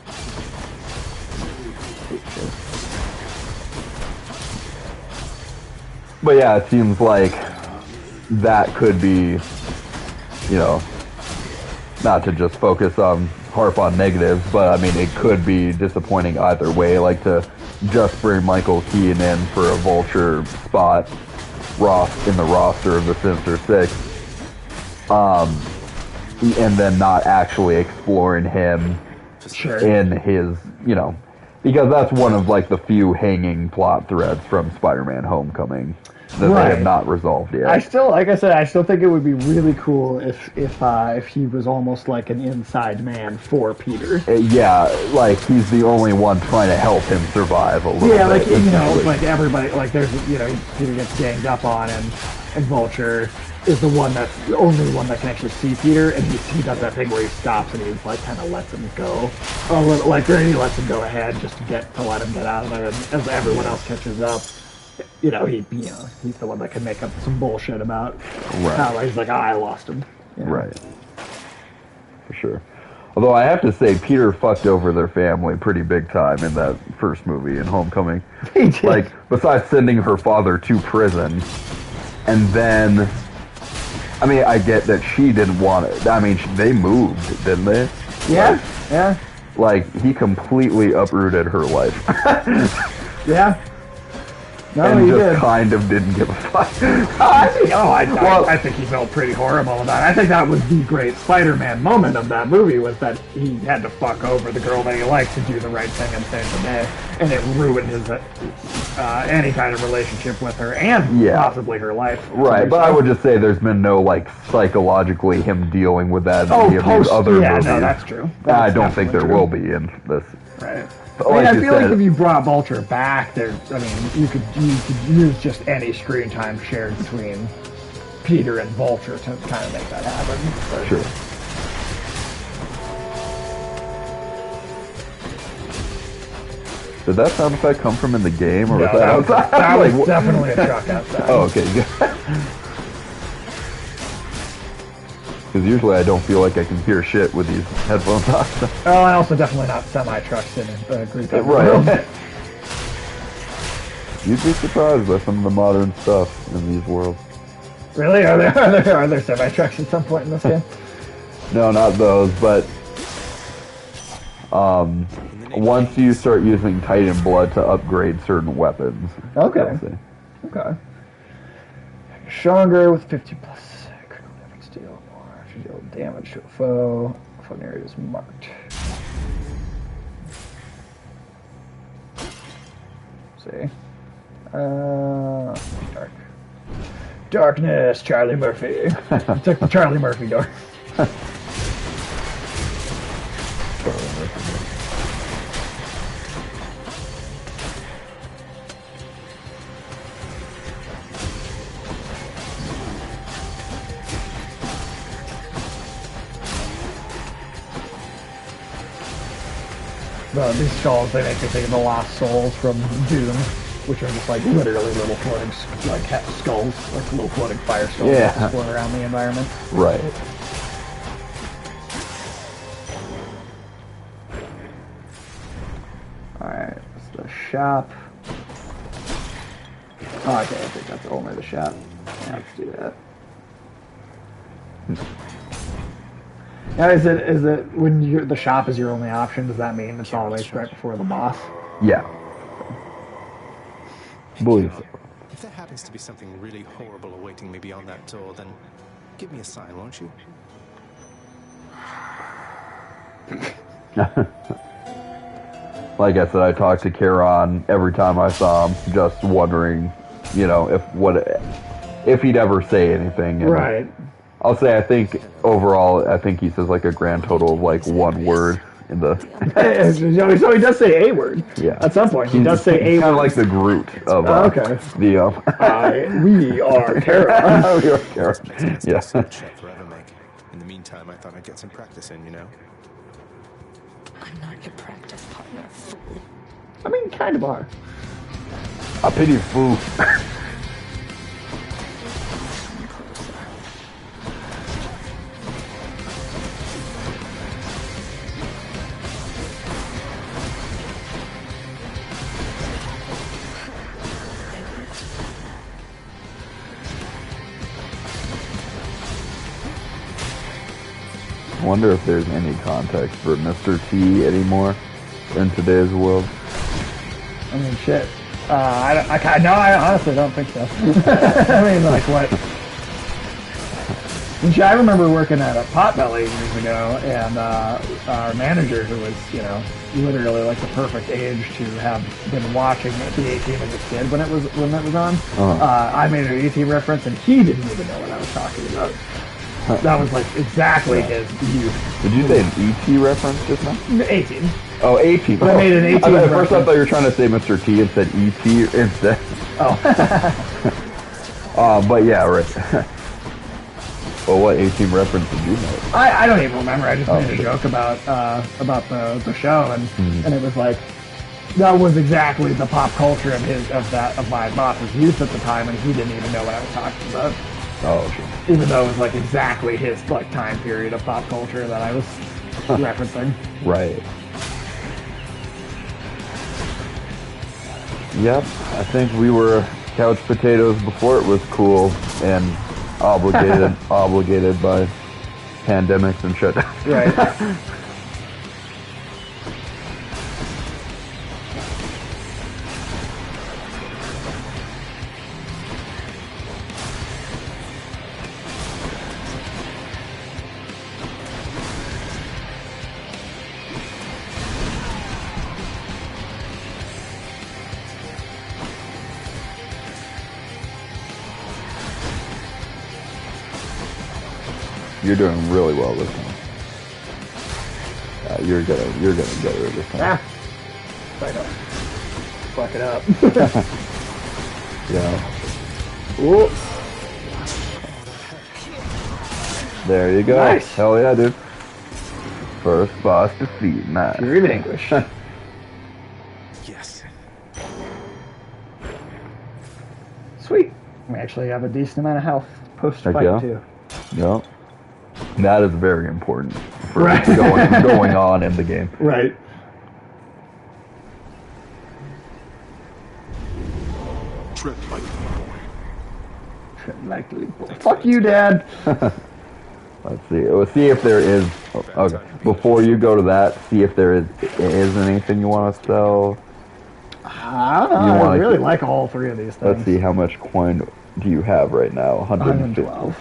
But yeah, it seems like that could be, you know, not to just harp on negatives, but I mean, it could be disappointing either way, like to just bring Michael Keaton in for a Vulture spot in the roster of the Sinister Six, and then not actually exploring him in his, you know, because that's one of like the few hanging plot threads from Spider-Man Homecoming that they have not resolved yet. I still think it would be really cool if he was almost like an inside man for Peter. Yeah, like he's the only one trying to help him survive a little bit. Yeah, like, you know, like everybody, like there's, you know, Peter gets ganged up on, and Vulture is the only one that can actually see Peter, and he does that thing where he stops and he's like kind of lets him go, he lets him go ahead just to let him get out of there, and as everyone else catches up, you know, he's the one that can make up some bullshit about how he's like, I lost him. You know? Right. For sure. Although I have to say, Peter fucked over their family pretty big time in that first movie in Homecoming. He did. Like, besides sending her father to prison, and then, I mean, I get that she didn't want it. I mean, they moved, didn't they? Yeah, yeah. Like, he completely uprooted her life. Yeah. No, and he just did. kind of didn't give a fuck. I think he felt pretty horrible about it. I think that was the great Spider-Man moment of that movie, was that he had to fuck over the girl that he liked to do the right thing and save the day, and it ruined his any kind of relationship with her and possibly her life. Right, but I would just say there's been no, like, psychologically him dealing with that in any of these other movies. No, that's true. I don't think there will be in this. Right. But I feel like if you brought Vulture back, you could use just any screen time shared between Peter and Vulture to kind of make that happen. But, sure. Did that sound effect come from in the game, or was that outside? That was definitely a truck outside. Oh, okay, good. Because usually I don't feel like I can hear shit with these headphones on. Oh, and also definitely not semi-trucks in Greek. Right. You'd be surprised by some of the modern stuff in these worlds. Really? Are there semi-trucks at some point in this game? No, not those, but once you start using Titan blood to upgrade certain weapons. Okay. Stronger with 50 plus critical damage deal more to deal damage to a foe. Foe area is marked. See. Dark. Darkness, Charlie Murphy. Took the Charlie Murphy door. These skulls, they make me think of the Lost Souls from Doom, which are just like literally little floating skulls, like little floating fire skulls that just float around the environment. Right. Alright, it's the shop. Oh, okay, I think that's only the shop. Yeah, let's do that. Now, is it when the shop is your only option? Does that mean it's always right before the boss? Yeah. Believe so. If there happens to be something really horrible awaiting me beyond that door, then give me a sign, won't you? Like I said, I talked to Kieran every time I saw him, just wondering, if he'd ever say anything. And right. I'll say, I think overall, I think he says like a grand total of like one word in the. So he does say a word. Yeah. At some point, he does say a word. Kind of like the Groot of okay. The. We are Terra. We are Terra. Yeah. Forever make. In the meantime, I thought I'd get some practice in, you know. I'm not your practice partner, fool. I mean, kind of are. I pity you, fool. I wonder if there's any context for Mr. T anymore in today's world. I mean, shit. I honestly don't think so. I mean, like, what? I remember working at a Potbelly years ago, and our manager, who was, literally like the perfect age to have been watching the A-Team as a kid when it was on, I made an A-Team reference, and he didn't even know what I was talking about. That was like exactly his youth. Did you say an E.T. reference just now? 18. Oh, 18. But I made an 18 At first I thought you were trying to say Mr. T and said E.T. instead. Oh. But yeah, right. Well, what 18 reference did you make? I don't even remember. I just made a joke about the show, and and it was like, that was exactly the pop culture of my boss's youth at the time, and he didn't even know what I was talking about. Oh, sure. Even though it was like exactly his like time period of pop culture that I was referencing. Right. Yep, I think we were couch potatoes before it was cool and obligated by pandemics and shit. Right. You're doing really well this time. You're gonna get her this time. Ah, I don't fuck it up. Yeah. Ooh. There you go. Nice. Hell yeah, dude. First boss defeat. Nice. Fury of English. Yes. Sweet. We actually have a decent amount of health post-fight, yeah. too. Yep. That is very important for right. going on in the game. Right. Tread lightly, boy. Tread lightly, boy. Fuck you, Dad. Let's see. Let's see if there is. Okay. Before you go to that, see if there is anything you want to sell. I don't know. I really like all three of these things. Let's see, how much coin do you have right now? 112.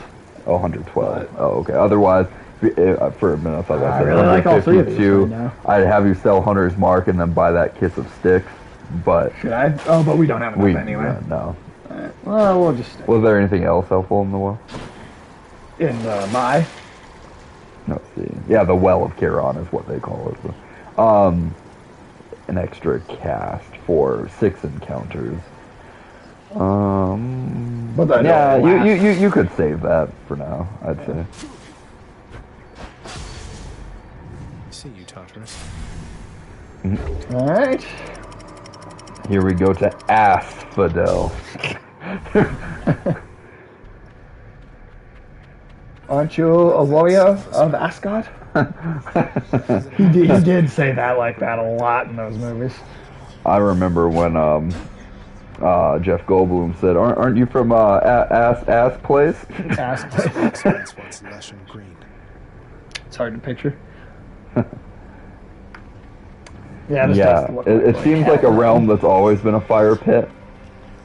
Oh, 112. Oh, okay. Otherwise, for a minute I thought I really like all three of these right now. I'd have you sell Hunter's Mark and then buy that Kiss of Sticks, but... Should I? Oh, but we don't have enough anyway. No. Right. Well, we'll just... Was there anything else helpful in the well? In my? No, see. Yeah, the Well of Charon is what they call it. An extra cast for 6 encounters. But that you could save that for now, I'd say. See you, Tartarus. All right. Here we go to Asphodel. Aren't you a warrior of Asgard? he did say that like that a lot in those movies. I remember when Jeff Goldblum said, "Aren't you from Ass Place?" Ass Place. It's hard to picture. Yeah, it seems like a realm that's always been a fire pit.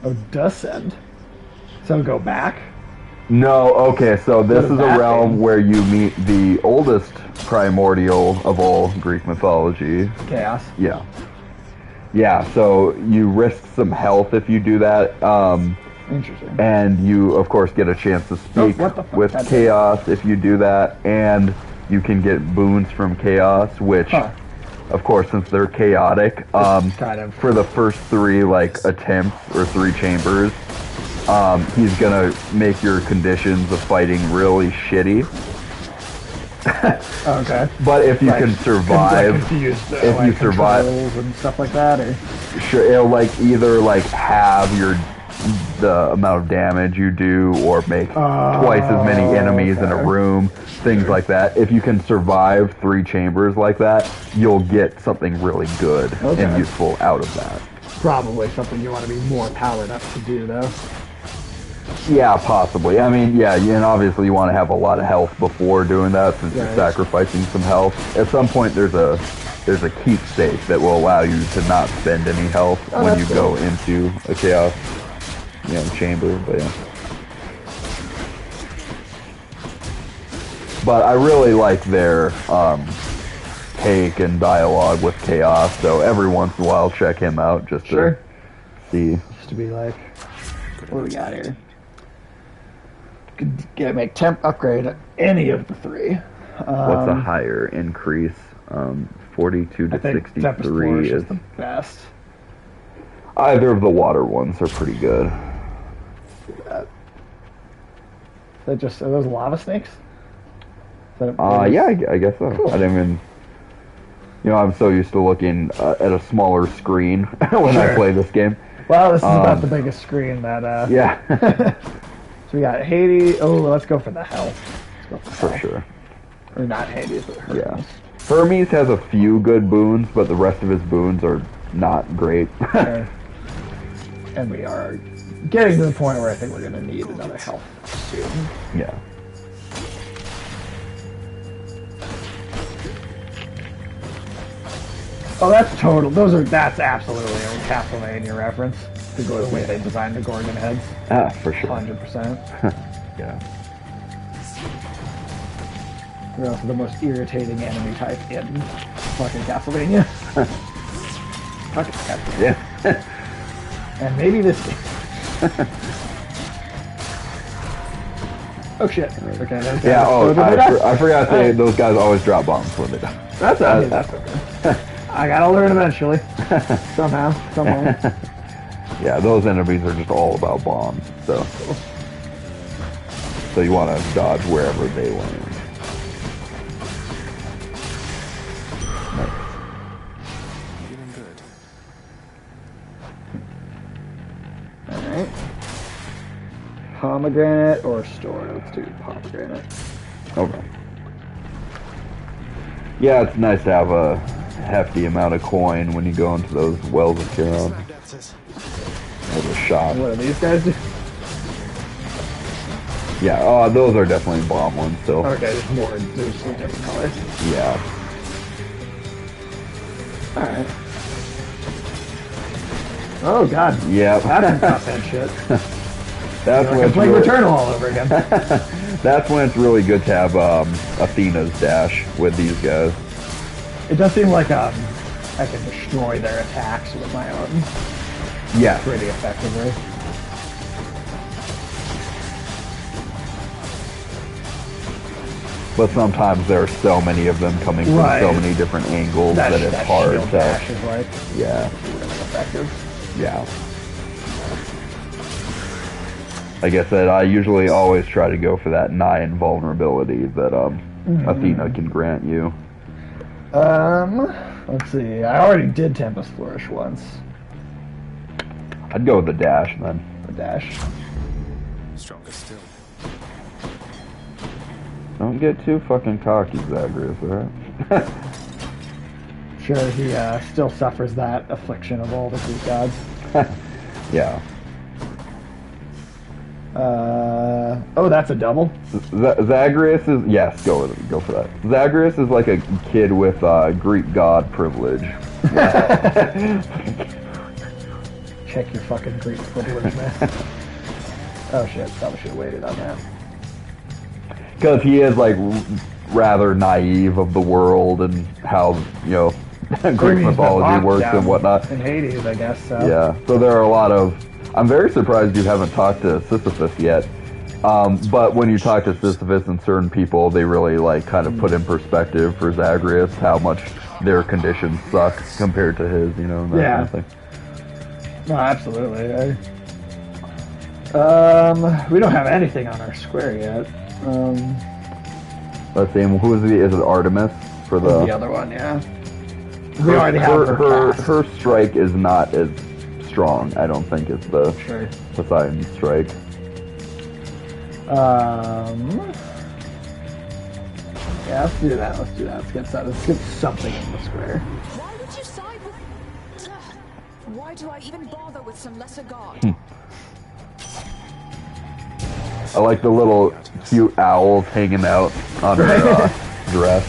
Oh, Descend. So go back. No, okay, so this is a realm where you meet the oldest primordial of all Greek mythology. Chaos. Yeah. Yeah, so you risk some health if you do that. Interesting. And you, of course, get a chance to speak with Chaos if you do that. And you can get boons from Chaos, which, of course, since they're chaotic, for the first 3, like, attempts or 3 chambers, he's gonna make your conditions of fighting really shitty. Okay. But if you can survive, if you survive and stuff like that, or sure, it'll like either like have the amount of damage you do, or make twice as many enemies in a room, things like that. If you can survive 3 chambers like that, you'll get something really good and useful out of that. Probably something you want to be more powered up to do, though. Yeah, possibly. I mean, yeah, and obviously you want to have a lot of health before doing that, since you're sacrificing some health. At some point, there's a keepsake that will allow you to not spend any health when you go into a chaos, chamber. But yeah. But I really like their take and dialogue with Chaos, so every once in a while check him out just to see. Just to be like, what do we got here? Could make temp upgrade any of the 3. What's a higher increase? 42 to 63 is the best. Either of the water ones are pretty good. Are those lava snakes? Yeah, I guess so. Cool. I didn't even. I'm so used to looking at a smaller screen when I play this game. Well, this is about the biggest screen that. Yeah. So we got Hades. Oh, let's go for the health. Let's go for sure. Or not Hades, but Hermes. Yeah. Hermes has a few good boons, but the rest of his boons are not great. And we are getting to the point where I think we're going to need another health soon. Yeah. Oh, that's absolutely a Castlevania reference. The way they designed the Gorgon heads. For sure. 100%. Yeah. They're also the most irritating enemy type in fucking Castlevania. Fucking Castlevania. Yeah. And maybe this game. Oh shit. Okay. Yeah, I forgot those guys always drop bombs when they die. That's okay. I gotta learn eventually. Somehow, some way. Yeah, those enemies are just all about bombs, so you want to dodge wherever they land. Nice. Feeling good. Alright. Pomegranate or store? Let's do pomegranate. Okay. Yeah, it's nice to have a hefty amount of coin when you go into those wells of Charon. Or the shop. What do these guys do? Yeah, those are definitely bomb ones, so. Okay, there's some different colors. Yeah. Alright. Oh god. Yeah. That's some tough head shit. That's when it's playing Returnal all over again. That's when it's really good to have Athena's dash with these guys. It does seem like I can destroy their attacks with my own. Yeah. Pretty effectively. But sometimes there are so many of them coming from so many different angles that it's hard to. Dash is like, yeah. Effective. Yeah. Like I said, I usually always try to go for that nigh invulnerability that Athena can grant you. Let's see. I already did Tempest Flourish once. I'd go with the dash then. The dash. Stronger still. Don't get too fucking cocky, Zagreus, alright? Sure, he still suffers that affliction of all the Greek gods. Yeah. Oh, that's a double? Zagreus is... Yes, go for that. Zagreus is like a kid with Greek god privilege. Check your fucking Greek privilege, man. Oh shit, probably should have waited on that. because he is like rather naive of the world and how Greek mythology works and whatnot. In Hades, I guess. So. Yeah, so there are a lot of. I'm very surprised you haven't talked to Sisyphus yet. But when you talk to Sisyphus and certain people, they really like kind of put in perspective for Zagreus how much their conditions suck compared to his, and that kind of thing. No, absolutely. We don't have anything on our square yet. Let's see. Who is it Artemis for the other one? Yeah. We already have her strike is not as strong. I don't think it's the Poseidon strike. Yeah, let's do that. Let's get something in the square. Why would you side with... Why do I even bother with some lesser god? I like the little cute owls hanging out on her dress.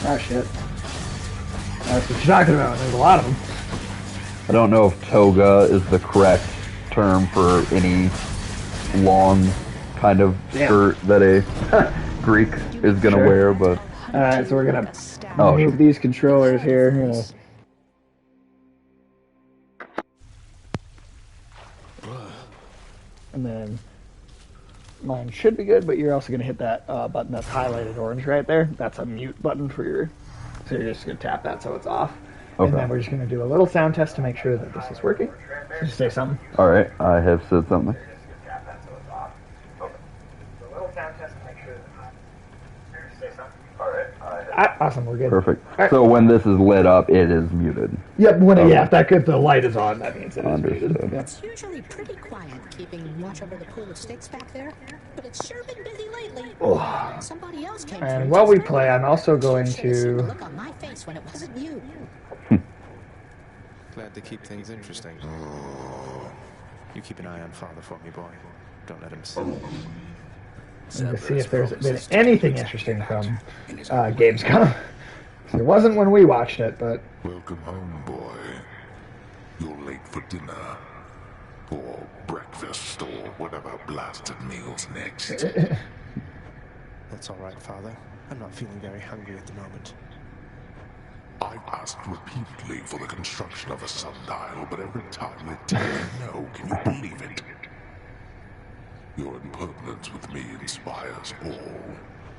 Oh shit. That's what you're talking about. There's a lot of them. I don't know if toga is the correct term for any long kind of shirt that a Greek is going to wear, but... Alright, so we're going to move these controllers here. And then mine should be good, but you're also going to hit that button that's highlighted orange right there. That's a mute button for your... So you're just going to tap that so it's off. Okay. And then we're just going to do a little sound test to make sure that this is working. Just say something. Alright, I have said something. Awesome, we're good. Perfect. Right. So when this is lit up, it is muted. Yep, if the light is on, that means it is muted. Yeah. It's usually pretty quiet, keeping watch over the pool of sticks back there, but it's sure been busy lately. Oh. Somebody else came and while we play, I'm also going to... look on my face when it wasn't you. Glad to keep things interesting. You keep an eye on Father for me, boy. Don't let him see. To see if there's been anything interesting from Gamescom. It wasn't when we watched it, but... Welcome home, boy. You're late for dinner. Or breakfast, or whatever blasted meal's next. That's all right, Father. I'm not feeling very hungry at the moment. I've asked repeatedly for the construction of a sundial, but every time they tell me no. Can you believe it? Your impertinence with me inspires all.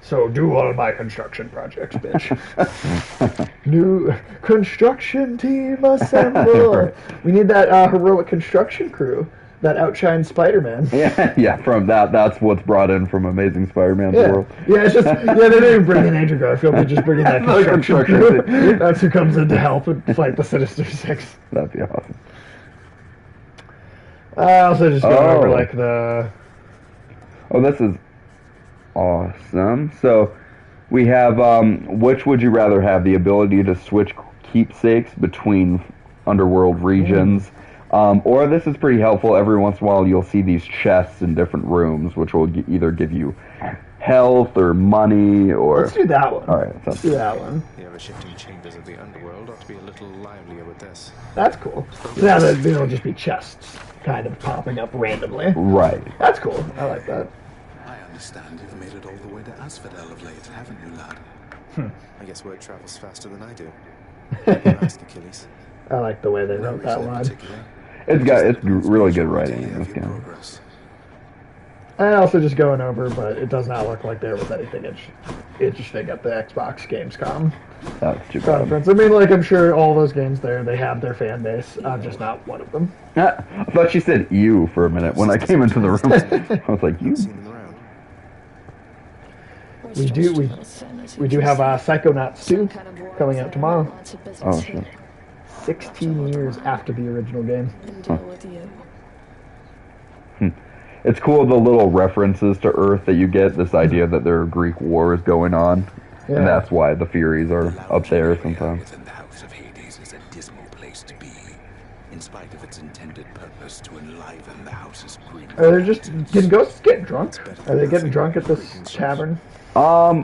So do all my construction projects, bitch. New construction team assemble. We need that heroic construction crew that outshines Spider-Man. Yeah. From that's what's brought in from Amazing Spider-Man's world. Yeah, it's just they didn't even bring in Andrew Garfield. They just bring in that construction crew. That's who comes in to help and fight the Sinister Six. That'd be awesome. I also just go over like the. Oh, this is awesome. So we have, which would you rather have? The ability to switch keepsakes between underworld regions. Or this is pretty helpful. Every once in a while you'll see these chests in different rooms, which will either give you health or money or... Let's do that one. All right. Let's do that one. The ever-shifting chambers of the underworld ought to be a little livelier with this. That's cool. So now it'll just be chests kind of popping up randomly. Right. That's cool. I like that. I understand you've made it all the way to Asphodel of late, haven't you, lad? I guess word travels faster than I do. Ask Achilles. I like the way they wrote that line. It's really good writing in this game. And also just going over, but it does not look like there was anything interesting at the Xbox Gamescom conference. I mean, like, I'm sure all those games there, they have their fan base. I'm just not one of them. I thought she said you for a minute when I came into the room. I was like, you? We do have Psychonauts 2 coming out tomorrow. Oh, shit. 16 years after the original game. It's cool the little references to Earth that you get, this idea that there are Greek wars going on, and that's why the Furies are up there sometimes. Within the House of Hades is a dismal place to be, in spite of its intended purpose to enliven the house's green. Are they just can ghosts get drunk? Are they getting drunk at this tavern? I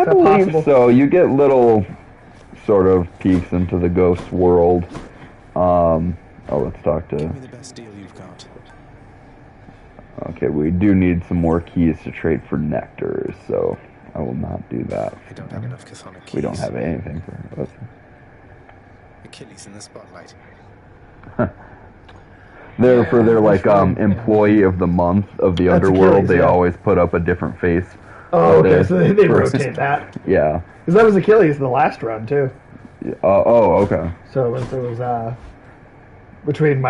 believe so. You get little sort of peeks into the ghost world. Let's talk to... Give me the best deal you've got. Okay, we do need some more keys to trade for nectars, so I will not do that. I don't have enough chthonic keys. We don't have anything for us. Achilles in the spotlight. For their like employee of the month of the underworld, Achilles, they always put up a different face. Oh, okay, so they rotate that. Yeah. Because that was Achilles the last run too. Okay. So it was between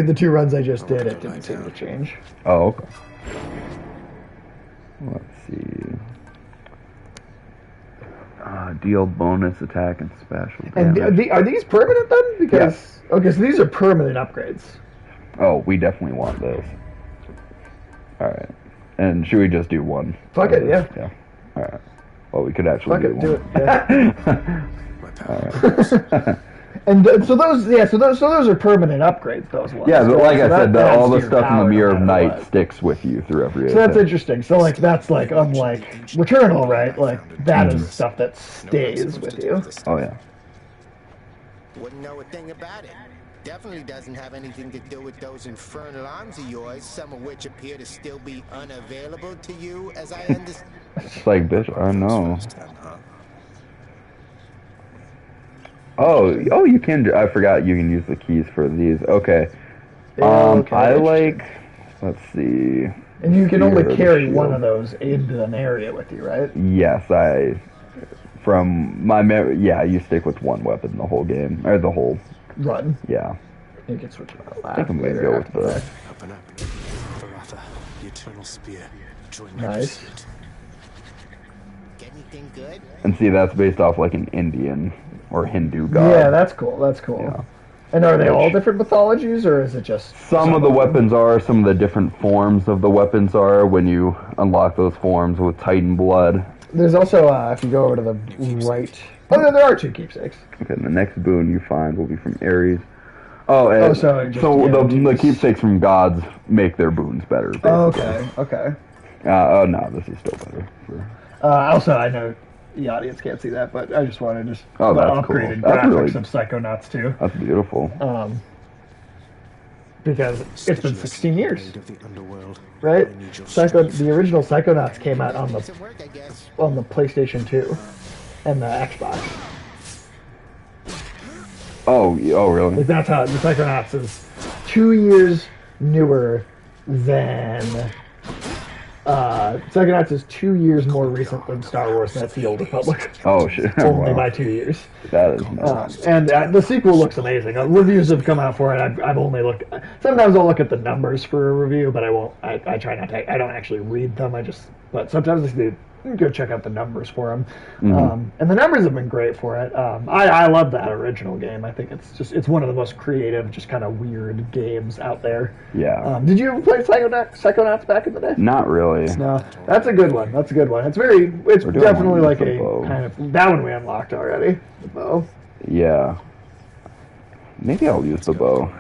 the 2 runs I just did, it didn't seem to change. Oh, okay. Let's see. Deal bonus attack and special damage. And are these permanent then? Because okay, so these are permanent upgrades. Oh, we definitely want this. All right. And should we just do one? Fuck it, yeah. Yeah. All right. Well, we could actually do it. Yeah. All right. And so those are permanent upgrades. Those ones. Yeah, but like I said, all the adds to stuff in the your Mirror of power no Night matter what. sticks with you through every. So that's interesting. So like that's like unlike Returnal, right? Like that is stuff that stays with you. Oh yeah. Wouldn't know a thing about it. Definitely doesn't have anything to do with those infernal arms of yours, some of which appear to still be unavailable to you, as I understand. It's like, bitch, I know. Oh, you can. I forgot you can use the keys for these. Okay. I like. Let's see. And you can only carry one of those into an area with you, right? Yes, from my memory, yeah, you stick with one weapon the whole game, or the whole run. Yeah. You can switch it out. I think I'm gonna go with the. Open up. Varatha, the Eternal Spear. Join nice. Anything good? And see, that's based off like an Indian or Hindu god. Yeah, that's cool. That's cool. Yeah. And are they all different mythologies, or is it just some of the weapons are? Some of the different forms of the weapons are when you unlock those forms with Titan blood. There's also, if you go over to the right... Oh, no, there are 2 keepsakes. Okay, and the next boon you find will be from Ares. Oh, and so the keepsakes from gods make their boons better, basically. Oh, okay. Oh, no, this is still better. Also, I know the audience can't see that, but I just wanted to upgraded cool. graphics of Psychonauts 2. That's beautiful. Because it's been 16 years, right? The original Psychonauts came out on the PlayStation 2 and the Xbox. Oh, really? Like that's how the Psychonauts is 2 years newer than. Psychonauts is 2 years more recent than Star Wars, and that's the Old Republic. Oh, shit. Only by 2 years. That is nice. And the sequel looks amazing. Reviews have come out for it. I've only looked... Sometimes I'll look at the numbers for a review, but I won't... I try not to... I don't actually read them. But sometimes I go check out the numbers for them. Mm-hmm. And the numbers have been great for it. I love that original game. I think it's one of the most creative, just kind of weird games out there. Yeah. Did you ever play Psychonauts back in the day? Not really. No, that's a good one. It's definitely like a kind of that one we unlocked already. The bow. Yeah. Maybe I'll use the bow.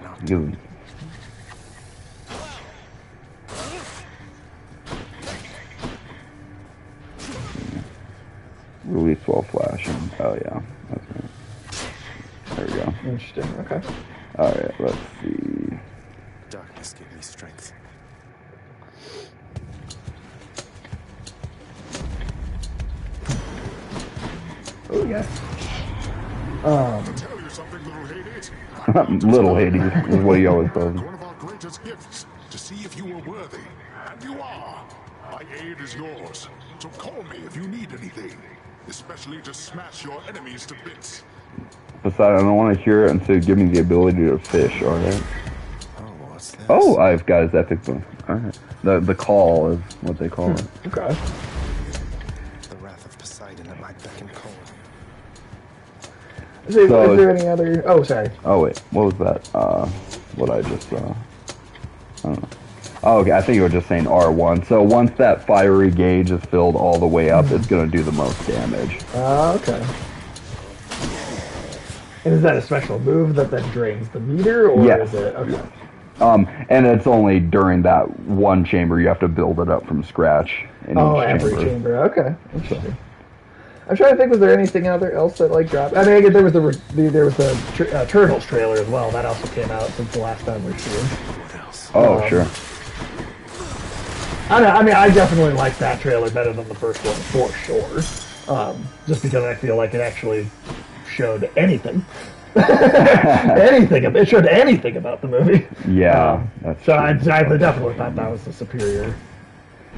Release while flashing. Oh yeah, that's right. There we go. Interesting. Okay. All right. Let's see. Darkness give me strength. Oh yeah. Tell you something, little Hades. Little Hades is what he always calls him. One of our greatest gifts to see if you are worthy, and you are. My aid is yours, so call me if you need anything, especially to smash your enemies to bits. Besides, I don't want to hear it until you give me the ability to fish. All right. Oh, what's this? Oh, I've got his epic boon. All right. The call is what they call it. Okay. The wrath of Poseidon at my beck and call. Is there any other... Oh, sorry. Oh, wait. What was that? What I just saw. I don't know. Oh, okay. I think you were just saying R1. So once that fiery gauge is filled all the way up, it's going to do the most damage. Okay. And is that a special move that then drains the meter, or yes. Is it... Okay. And it's only during that one chamber you have to build it up from scratch. Every chamber. Okay. Interesting. I'm trying to think, was there anything else that like dropped? I mean, again, there was the Turtles trailer as well. That also came out since the last time we've seen. Oh, sure. I don't know, I mean, I definitely like that trailer better than the first one for sure. Just because I feel like it actually showed anything. It showed anything about the movie. Yeah, so I definitely thought that was the superior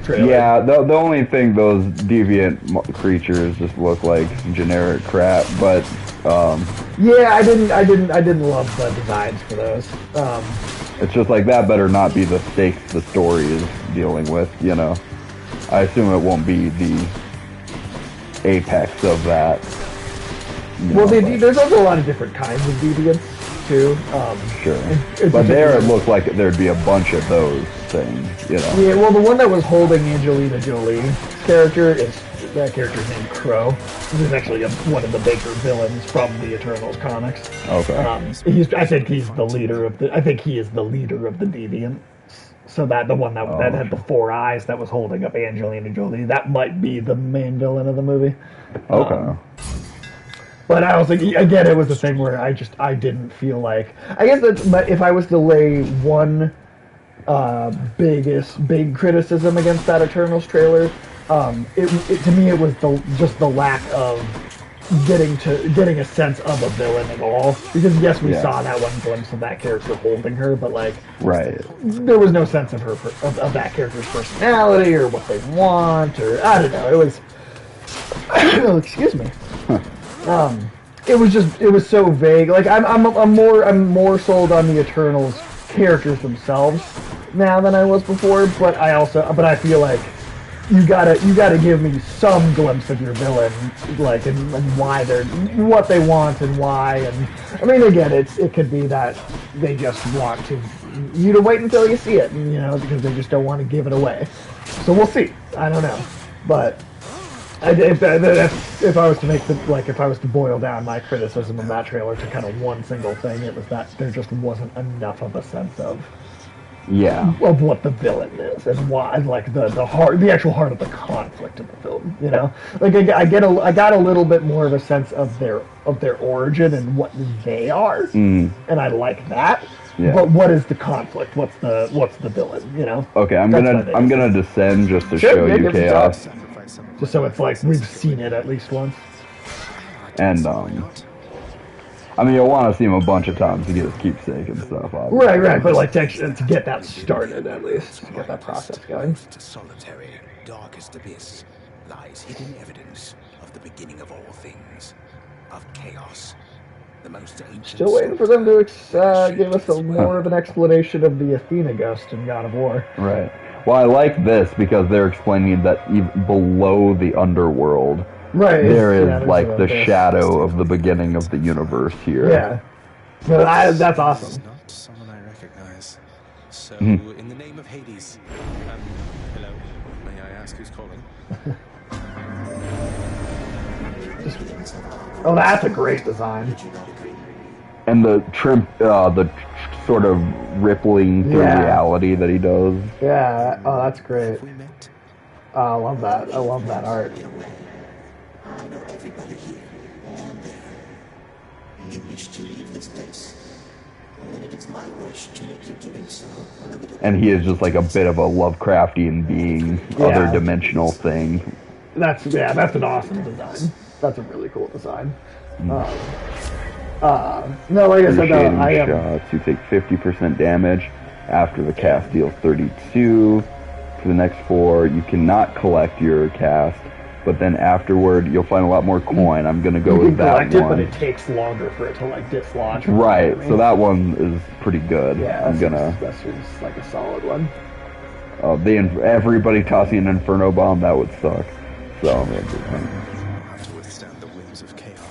trailer. Yeah, the only thing, those deviant creatures just look like generic crap, but yeah, I didn't love the designs for those. It's just like, that better not be the stakes the story is dealing with, you know. I assume it won't be the apex of that. Well, there's also a lot of different kinds of deviants, too. Sure. But there it looked like there'd be a bunch of those things, you know. Yeah, well, the one that was holding Angelina Jolie's character that character's named Crow. This is actually one of the bigger villains from the Eternals comics. Okay. I think he is the leader of the deviants. So that the one that had the 4 eyes that was holding up Angelina Jolie, that might be the main villain of the movie. Okay. But I was like, again, it was the thing where I didn't feel like, I guess that if I was to lay one big criticism against that Eternals trailer, to me it was just the lack of getting a sense of a villain at all. Because yes, we saw that one glimpse of that character holding her, but like, there was no sense of her of that character's personality or what they want, or I don't know. It was, excuse me. It was so vague. Like I'm more sold on the Eternals characters themselves now than I was before, but I feel like you gotta give me some glimpse of your villain, like and why what they want and why. And I mean, again, it could be that they just want you to wait until you see it, you know, because they just don't want to give it away. So we'll see. I don't know, but if I was to if I was to boil down my criticism of that trailer to kind of one single thing, it was that there just wasn't enough of a sense of what the villain is and why, like the actual heart of the conflict of the film. You know, like I got a little bit more of a sense of their origin and what they are, and I like that. Yeah. But what is the conflict? What's the villain? You know. Okay, I'm gonna descend just to show you chaos. Just so it's like we've seen it at least once. And I mean, you'll want to see him a bunch of times to get his keepsake and stuff. Obviously. Right. But like to get that started at least, to get that process going. The solitary, darkest abyss lies hidden evidence of the beginning of all things, of chaos. The most ancient. Still waiting for them to give us more of an explanation of the Athena ghost in God of War. Right. Well, I like this because they're explaining that even below the underworld, there is like the shadow of the beginning of the universe here. Yeah. No, that's awesome. Not someone I recognize. So, in the name of Hades, hello, may I ask who's calling? Oh, that's a great design. And the sort of rippling through reality that he does. Yeah, oh, that's great. Oh, I love that. I love that art. I know everybody here and there. You wish to leave this place, and it is my wish to make you doing so. And he is just like a bit of a Lovecraftian being, other dimensional thing. That's an awesome design. That's a really cool design. No, like I said, I am. Shots. You take 50% damage after the cast deals 32. For the next 4, you cannot collect your cast, but then afterward you'll find a lot more coin. I'm gonna go with that one. You can collect it, but it takes longer for it to like dislodge. Right. So that one is pretty good. Yeah, that's just like a solid one. Everybody tossing an Inferno bomb, that would suck. So.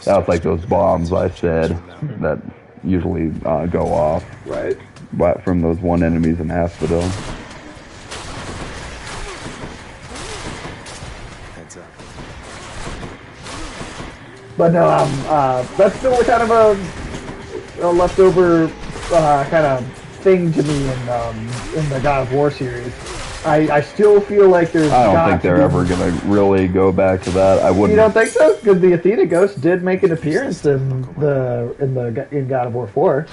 That was like those bombs I said that usually go off. Right. But from those one enemies in Asphodel. But no, that's still kind of a leftover kind of thing to me in the God of War series. I still feel like there's. I don't think they're ever gonna really go back to that. I wouldn't. You don't think so? Because the Athena ghost did make an appearance in God of War 4.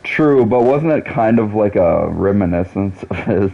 True, but wasn't it kind of like a reminiscence of his,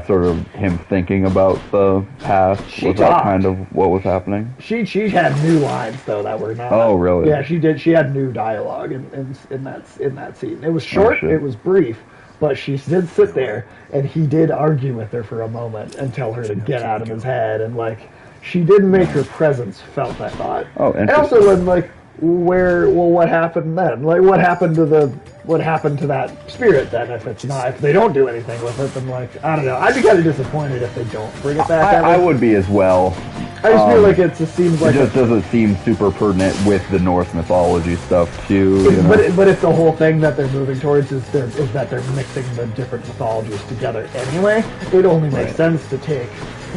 sort of him thinking about the past? Was that kind of what was happening? She had new lines though that were not. Oh, really? Yeah, she did. She had new dialogue in that scene. It was short. It was brief. But she did sit there, and he did argue with her for a moment and tell her to get out of his head, and like she did make her presence felt. I thought. Oh, interesting. And also, when like what happened then? Like, what happened to that spirit then? If they don't do anything with it, then like I don't know. I'd be kind of disappointed if they don't bring it back. I would be as well. I just feel like it seems like it just doesn't seem super pertinent with the Norse mythology stuff too. But if the whole thing that they're moving towards is that they're mixing the different mythologies together anyway, it only makes sense to take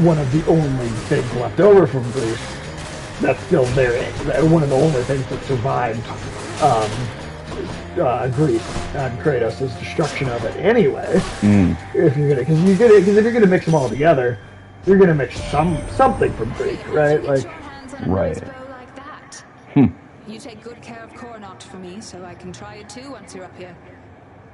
one of the only things left over from Greece that's still there. One of the only things that survived Greece and Kratos' destruction of it anyway. If you're gonna mix them all together, you're gonna mix something from Greek, right? Like, right. You take good care of Coronat for me, so I can try it too once you're up here.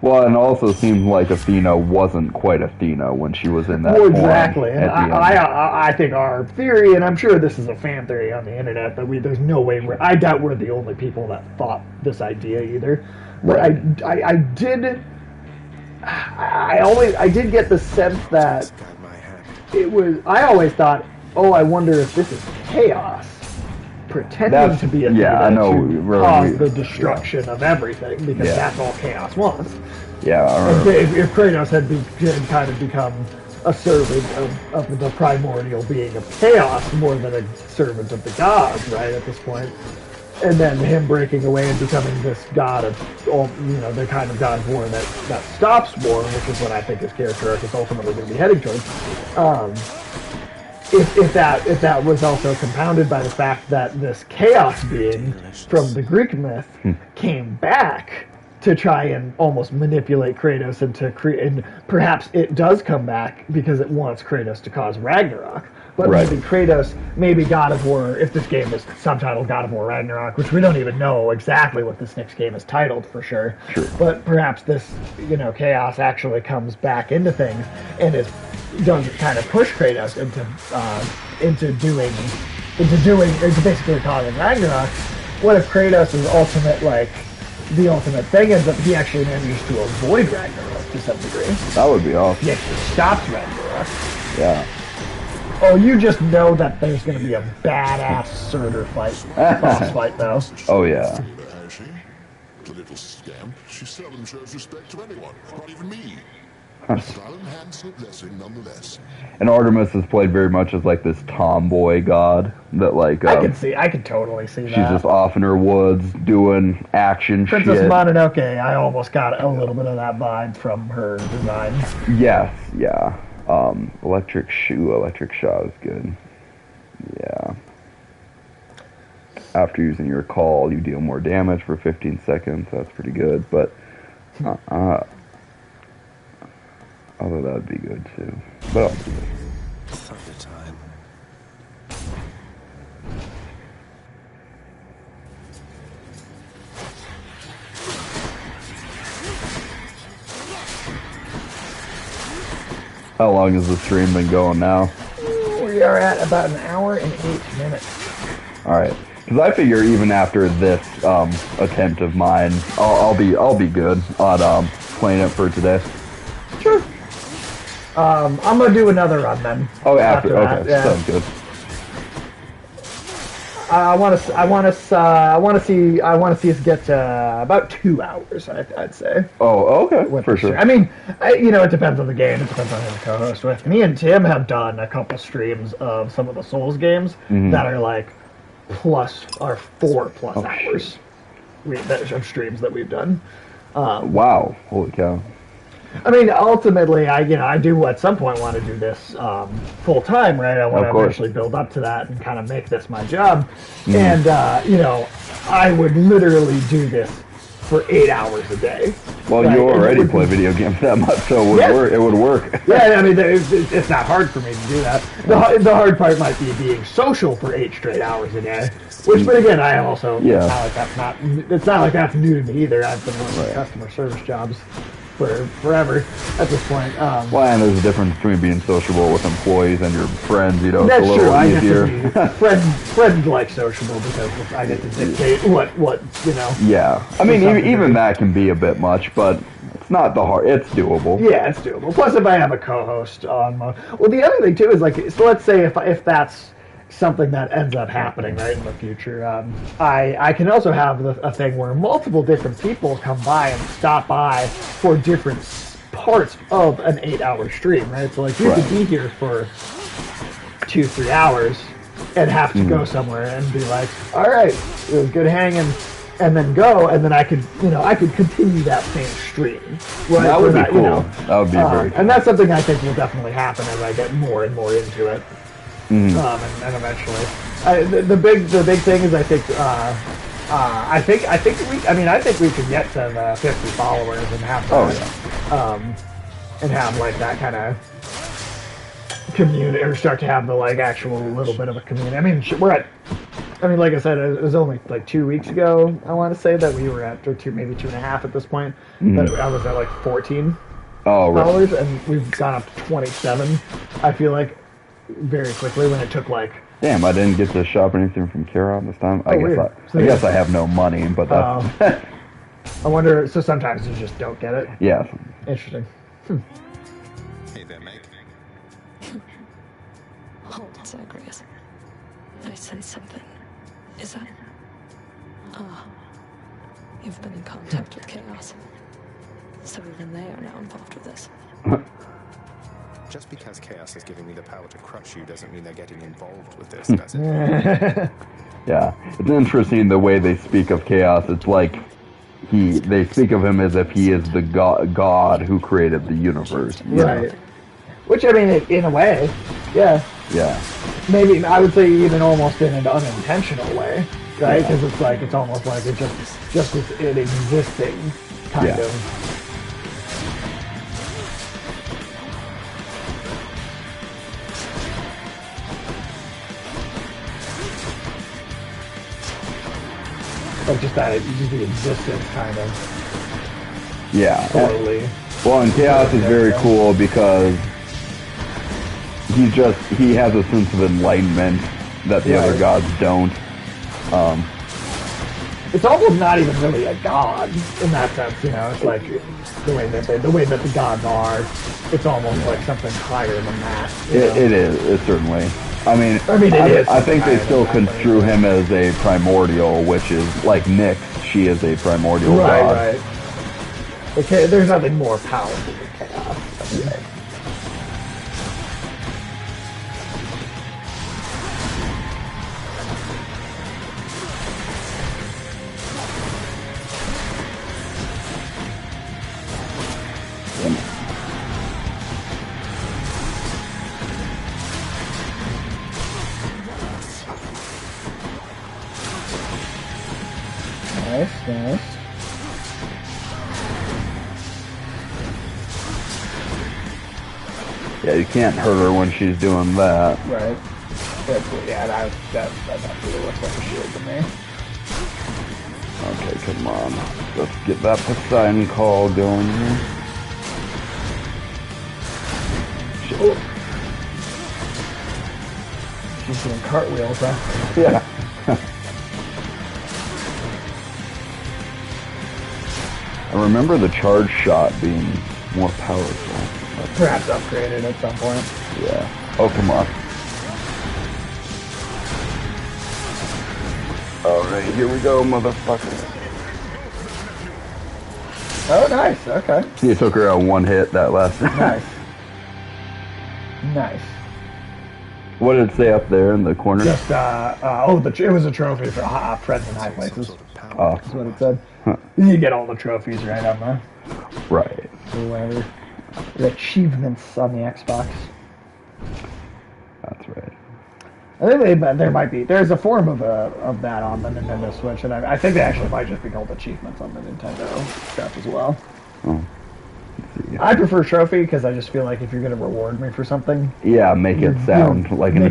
Well, and it also seemed like Athena wasn't quite Athena when she was in that form. Exactly. And I think our theory, and I'm sure this is a fan theory on the internet, that there's no way I doubt we're the only people that thought this idea either. But I did get the sense that I always thought, I wonder if this is Chaos pretending to be Athena to cause the destruction of everything, because that's all Chaos wants. Yeah, if Kratos had kind of become a servant of the primordial being of Chaos more than a servant of the gods, right, at this point. And then him breaking away and becoming this god of, the kind of god of war that stops war, which is what I think his character arc is ultimately going to be heading towards. If that was also compounded by the fact that this chaos being from the Greek myth came back to try and almost manipulate Kratos into and perhaps it does come back because it wants Kratos to cause Ragnarok. But maybe God of War, if this game is subtitled God of War Ragnarok, which we don't even know exactly what this next game is titled for sure. But perhaps this, chaos actually comes back into things and does kind of push Kratos into basically causing Ragnarok. What if Kratos' the ultimate thing ends up he actually manages to avoid Ragnarok to some degree? That would be awesome. He actually stops Ragnarok. Yeah. Oh, you just know that there's going to be a badass Surtur boss fight, though. Oh, yeah. The little scamp. She seldom shows respect to anyone, not even me. Blessing, nonetheless. And Artemis is played very much as like this tomboy god that I could totally see that. She's just off in her woods doing action Princess shit. Mononoke, I almost got a little bit of that vibe from her design. Yes, yeah. Electric Shaw is good. Yeah. After using your call, you deal more damage for 15 seconds. That's pretty good, but although that would be good too. But I'll do it. Thunder time. How long has the stream been going now? We are at about an hour and 8 minutes. Alright. Because I figure even after this attempt of mine, I'll be good on playing it for today. Sure. I'm gonna do another run then. Oh, after that. Okay, yeah. Sounds good. I want to see us get to about 2 hours. I'd say. Oh, okay, for sure. I mean, it depends on the game. It depends on who the co-host with. Me and Tim have done a couple streams of some of the Souls games that are like 4+ hours of streams that we've done. Wow! Holy cow! I mean, ultimately, I do at some point want to do this full time, right? I want to eventually build up to that and kind of make this my job. And, I would literally do this for 8 hours a day. Well, right? you already play video games that much, so it would work. It would work. Yeah, I mean, it's not hard for me to do that. The hard part might be being social for 8 straight hours a day. Which, but again, I am also. Yeah. It's not like that's new to me either. I've been working customer service jobs for forever at this point. Well, and there's a difference between being sociable with employees and your friends. You know, that's it's a little easier. Friends like sociable because I get to dictate what you know. Yeah, I mean, even that can be a bit much, but it's not the hard. It's doable. Yeah, it's doable. Plus, if I have a co-host on, well, the other thing too is like, so let's say if that's something that ends up happening right in the future, I can also have a thing where multiple different people come by and stop by for different parts of an 8-hour stream, right? So like you could be here for 2-3 hours and have to go somewhere and be like, all right, it was good hanging, and then go, and then I could continue that same stream. Right? That would be cool. You know, that would be very cool. And that's something I think will definitely happen as I get more and more into it. And eventually, the big thing is I think we could get to 50 followers and have like that kind of community, or start to have the like actual little bit of a community. I mean, like I said, it was only like 2 weeks ago, I want to say, that we were at, or maybe 2.5 at this point, that I was at like 14 followers, and we've gone up to 27, I feel like, very quickly, when it took like... Damn, I didn't get to shop anything from Kira this time. I guess I have no money, but that's... I wonder, so sometimes you just don't get it? Yeah. Interesting. Hey there, Meg. Hold on, Zagreus. I sense something. Is that... you've been in contact with Chaos. So even they are now involved with this. Just because Chaos is giving me the power to crush you doesn't mean they're getting involved with this, does it? Yeah. It's interesting the way they speak of Chaos. It's like they speak of him as if he is the god who created the universe. Right. Which, I mean, in a way, yeah. Yeah. Maybe, I would say even almost in an unintentional way, right? Because it's like, it's almost like it's just it existing, kind of. Like just the existence, kind of. Yeah. Totally. Well, and Chaos is very cool because he has a sense of enlightenment that the other gods don't. It's almost not even really a god in that sense, you know. It's like the way that the gods are. It's almost like something higher than that. It is. It certainly. I mean, it is. I think they still construe him as a primordial, which is like Nyx. She is a primordial god. Right. Okay, there's nothing more powerful than Chaos. Yeah. Nice. Yeah, you can't hurt her when she's doing that. Right. That actually looks like a shield to me. Okay, come on. Let's get that Poseidon call going here. Shit. She's doing cartwheels, huh? Yeah. I remember the charge shot being more powerful. Perhaps upgraded at some point. Yeah. Oh, come on. Alright, here we go, motherfucker. Oh, nice. Okay. You took her out one hit that last time. Nice. What did it say up there in the corner? Just, it was a trophy for friends in high places. Oh. That's what it said. Huh. You get all the trophies right on there. Right. Or whatever. The achievements on the Xbox. That's right. I think there might be. There's a form of that on the Nintendo Switch, and I think they actually might just be called achievements on the Nintendo stuff as well. Oh. I prefer trophy because I just feel like if you're going to reward me for something, yeah, make it sound like you're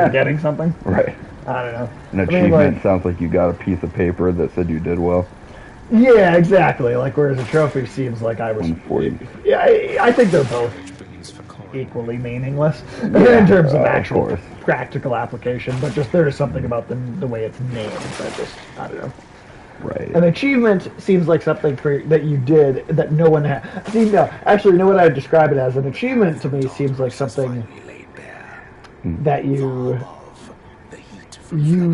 getting something. Right. I don't know. An achievement sounds like you got a piece of paper that said you did well. Yeah, exactly. Like whereas a trophy seems like I was. 140. Yeah, I think they're both equally meaningless in terms of actual practical application, but just there is something about the way it's named that I don't know. Right. An achievement seems like something that you did that no one had. See, no, actually, you know what I'd describe it as? An achievement to me seems like something that you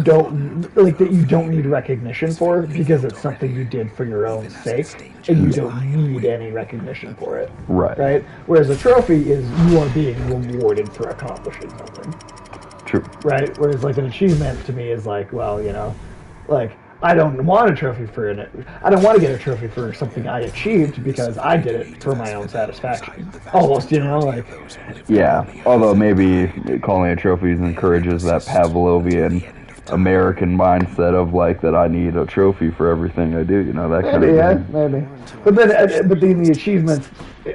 don't like, that you don't need recognition for because it's something you did for your own sake, and you don't need any recognition for it. Right. Right. Whereas a trophy is you are being rewarded for accomplishing something. True. Right. Whereas like an achievement to me is like, well, like. I don't want a trophy for it. I don't want to get a trophy for something I achieved because I did it for my own satisfaction. Almost, like. Yeah, although maybe calling it trophies encourages that Pavlovian American mindset of like that I need a trophy for everything I do. That kind of thing. Yeah, maybe. But then the achievements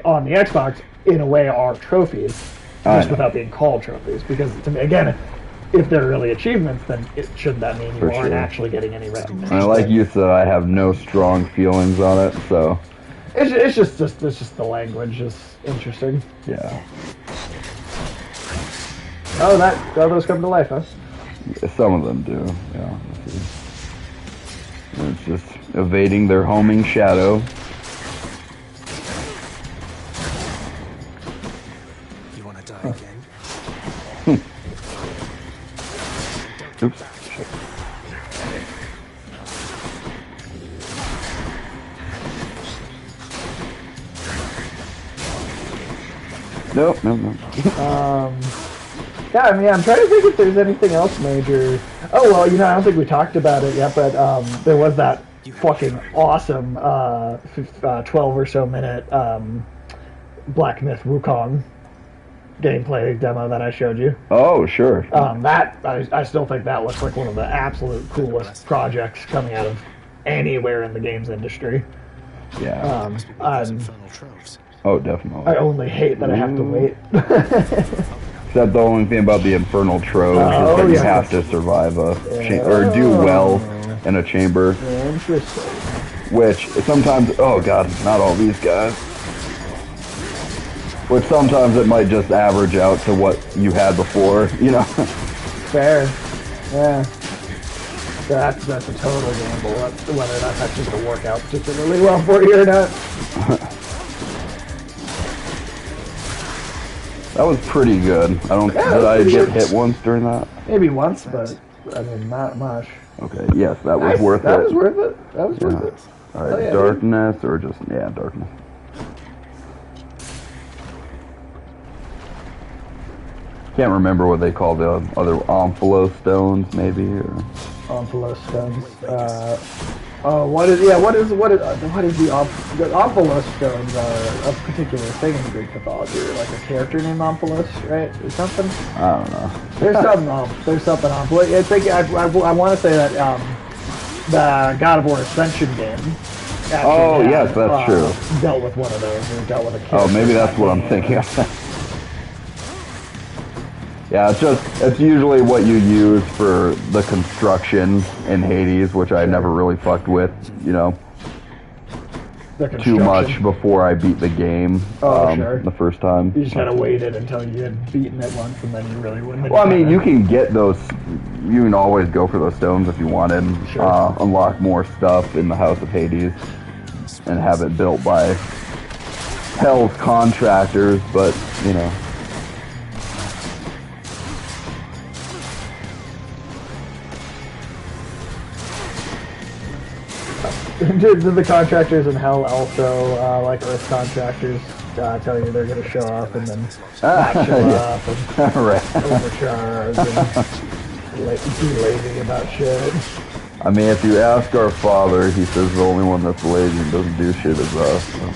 on the Xbox, in a way, are trophies, just without being called trophies. Because to me, again, if they're really achievements, then shouldn't that mean you aren't actually getting any recognition? And like you said, I have no strong feelings on it, so it's just the language is interesting. Yeah. Oh, those come to life, huh? Yeah, some of them do. Yeah. It's just evading their homing shadow. You want to die again? Oops. No. Yeah, I mean, I'm trying to think if there's anything else major. Oh, well, I don't think we talked about it yet, but there was that fucking awesome 12 or so minute Black Myth Wukong gameplay demo that I showed you. Oh, sure. I still think that looks like one of the absolute coolest projects coming out of anywhere in the games industry. Yeah. Oh, definitely. I only hate that I have to wait. Except the only thing about the Infernal Troves is that you have to survive or do well in a chamber. Interesting. Which sometimes, oh god, not all these guys. Which sometimes it might just average out to what you had before, Fair. Yeah. That's a total gamble, whether or not that's just to work out particularly well for you or not. That was pretty good. Did I get hit once during that? Maybe once, but I mean, not much. Okay, yes, that was worth it. That was worth it. Alright, darkness, or just, darkness. Can't remember what they call the other Omphalos stones, maybe, or... Omphalos stones. What is the Omphalos stones are a particular thing in Greek mythology, like a character named Omphalos, right? Or something? I don't know. There's something Omphalos. I want to say that the God of War Ascension game. Yes, that's true. Dealt with one of those, or dealt with a character. Oh, maybe that's what I'm thinking of. Yeah, it's usually what you use for the construction in Hades, which I never really fucked with, too much before I beat the game sure. The first time. You just gotta wait it until you had beaten it once, and then you really wouldn't. Well, I mean, you can get those. You can always go for those stones if you wanted. Sure. Unlock more stuff in the House of Hades, and have it built by Hell's contractors, but Did the contractors in Hell also, like Earth contractors, tell you they're going to show up and then not show up and overcharge and be lazy about shit? I mean, if you ask our father, he says the only one that's lazy and doesn't do shit is us. So.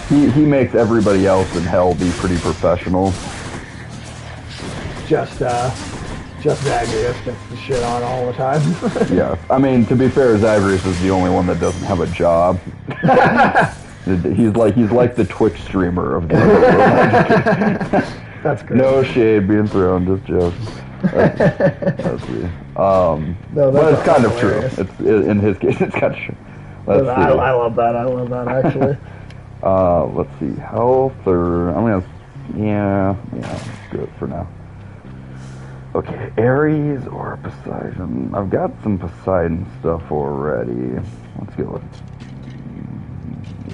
He makes everybody else in Hell be pretty professional. Just Just Zagreus gets the shit on all the time. Yeah, I mean, to be fair, Zagreus is the only one that doesn't have a job. he's like the Twitch streamer of the world. That's great. No shade being thrown, just jokes. That's weird. No, but it's kind of hilarious. true. It's in his case, it's kind of true. I love that. I love that actually. Let's see. Health or I'm gonna. Yeah. Good for now. Okay, Ares or Poseidon. I've got some Poseidon stuff already. Let's go with.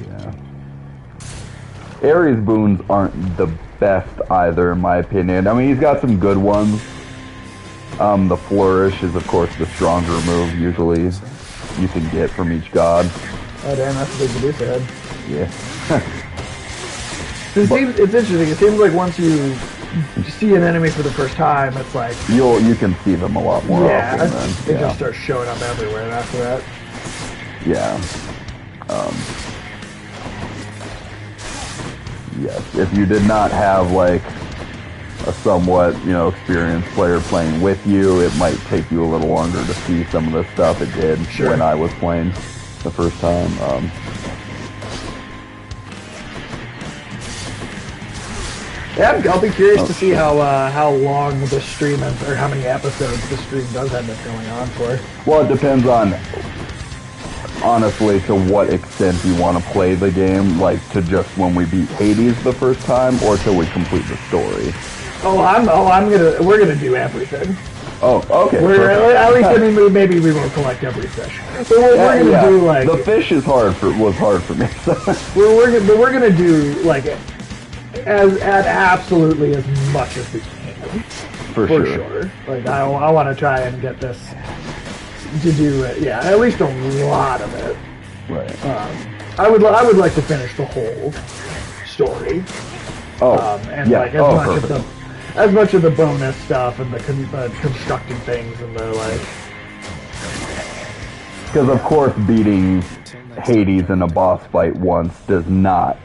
Yeah. Ares boons aren't the best either, in my opinion. I mean, he's got some good ones. The Flourish is, of course, the stronger move, usually, you can get from each god. Oh, damn, that's a big Medusa head. Yeah. It's interesting. It seems like once you see an enemy for the first time, it's like... You can see them a lot more often. They just start showing up everywhere after that. Yeah. Yes, if you did not have, like, a somewhat, experienced player playing with you, it might take you a little longer to see some of this stuff. It did when I was playing the first time. Yeah, I'll be curious to see how long this stream is, or how many episodes the stream does end up going on for. Well, it depends on, honestly, to what extent you want to play the game, like to just when we beat Hades the first time, or till we complete the story. We're gonna do everything. Oh, okay. At least maybe we won't collect every fish. But we're gonna do like the fish is was hard for me. So. we're gonna do like as absolutely as much as we can. For sure. Like I want to try and get this to do it. Yeah, at least a lot of it. Right. I would like to finish the whole story. As much of the bonus stuff and the constructing things and the like. Because of course beating Hades in a boss fight once does not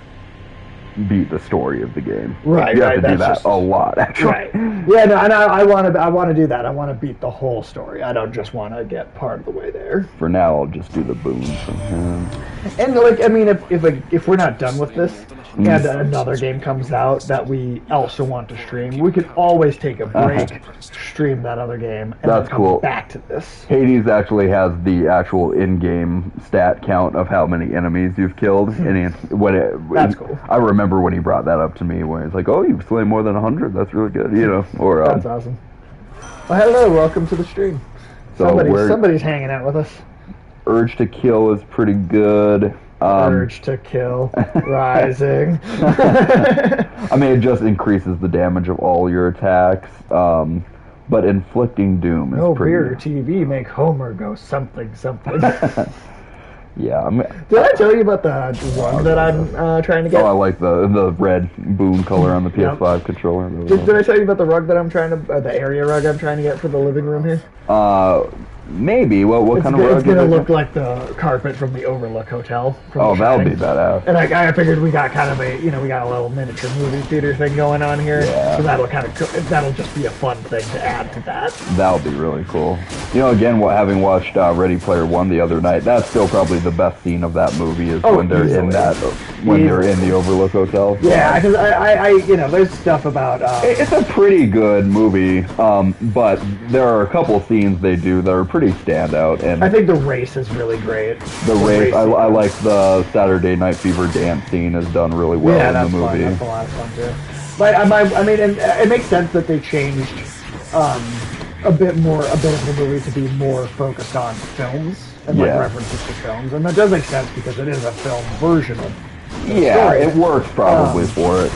beat the story of the game. Right. You have to do that a lot, actually. Right. Yeah. No. And I want to do that. I want to beat the whole story. I don't just want to get part of the way there. For now, I'll just do the boons from him. And like, I mean, if we're not done with this, and another game comes out that we also want to stream, we can always take a break, stream that other game, and then come back to this. Hades actually has the actual in-game stat count of how many enemies you've killed. And that's cool. I remember when he brought that up to me, when he's like, "Oh, you've slain more than 100. That's really good," Or that's awesome. Well, hello, welcome to the stream. Somebody's hanging out with us. Urge to Kill is pretty good. Urge to Kill, Rising. I mean, it just increases the damage of all your attacks. But Inflicting Doom is pretty... No beer TV make Homer go something. Yeah. Did I tell you about the rug that I'm trying to get? Oh, I like the red boon color on the PS5 controller. Did I tell you about the rug that I'm trying to... the area rug I'm trying to get for the living room here? Maybe. What kind of rug? It's going to look like the carpet from the Overlook Hotel. That'll be badass. And I figured we got kind of we got a little miniature movie theater thing going on here. Yeah. So that'll just be a fun thing to add to that. That'll be really cool. Again, having watched Ready Player One the other night, that's still probably the best scene of that movie is when they're in they're in the Overlook Hotel. Yeah, because I there's stuff about... it's a pretty good movie, but there are a couple scenes they do that are pretty standout, and I think the race is really great. The race, I like the Saturday Night Fever dance scene is done really well in the movie. That's a lot of fun too. But I mean, and it makes sense that they changed a bit of the movie to be more focused on films and references to films, and that does make sense because it is a film version of the story. It works probably for it.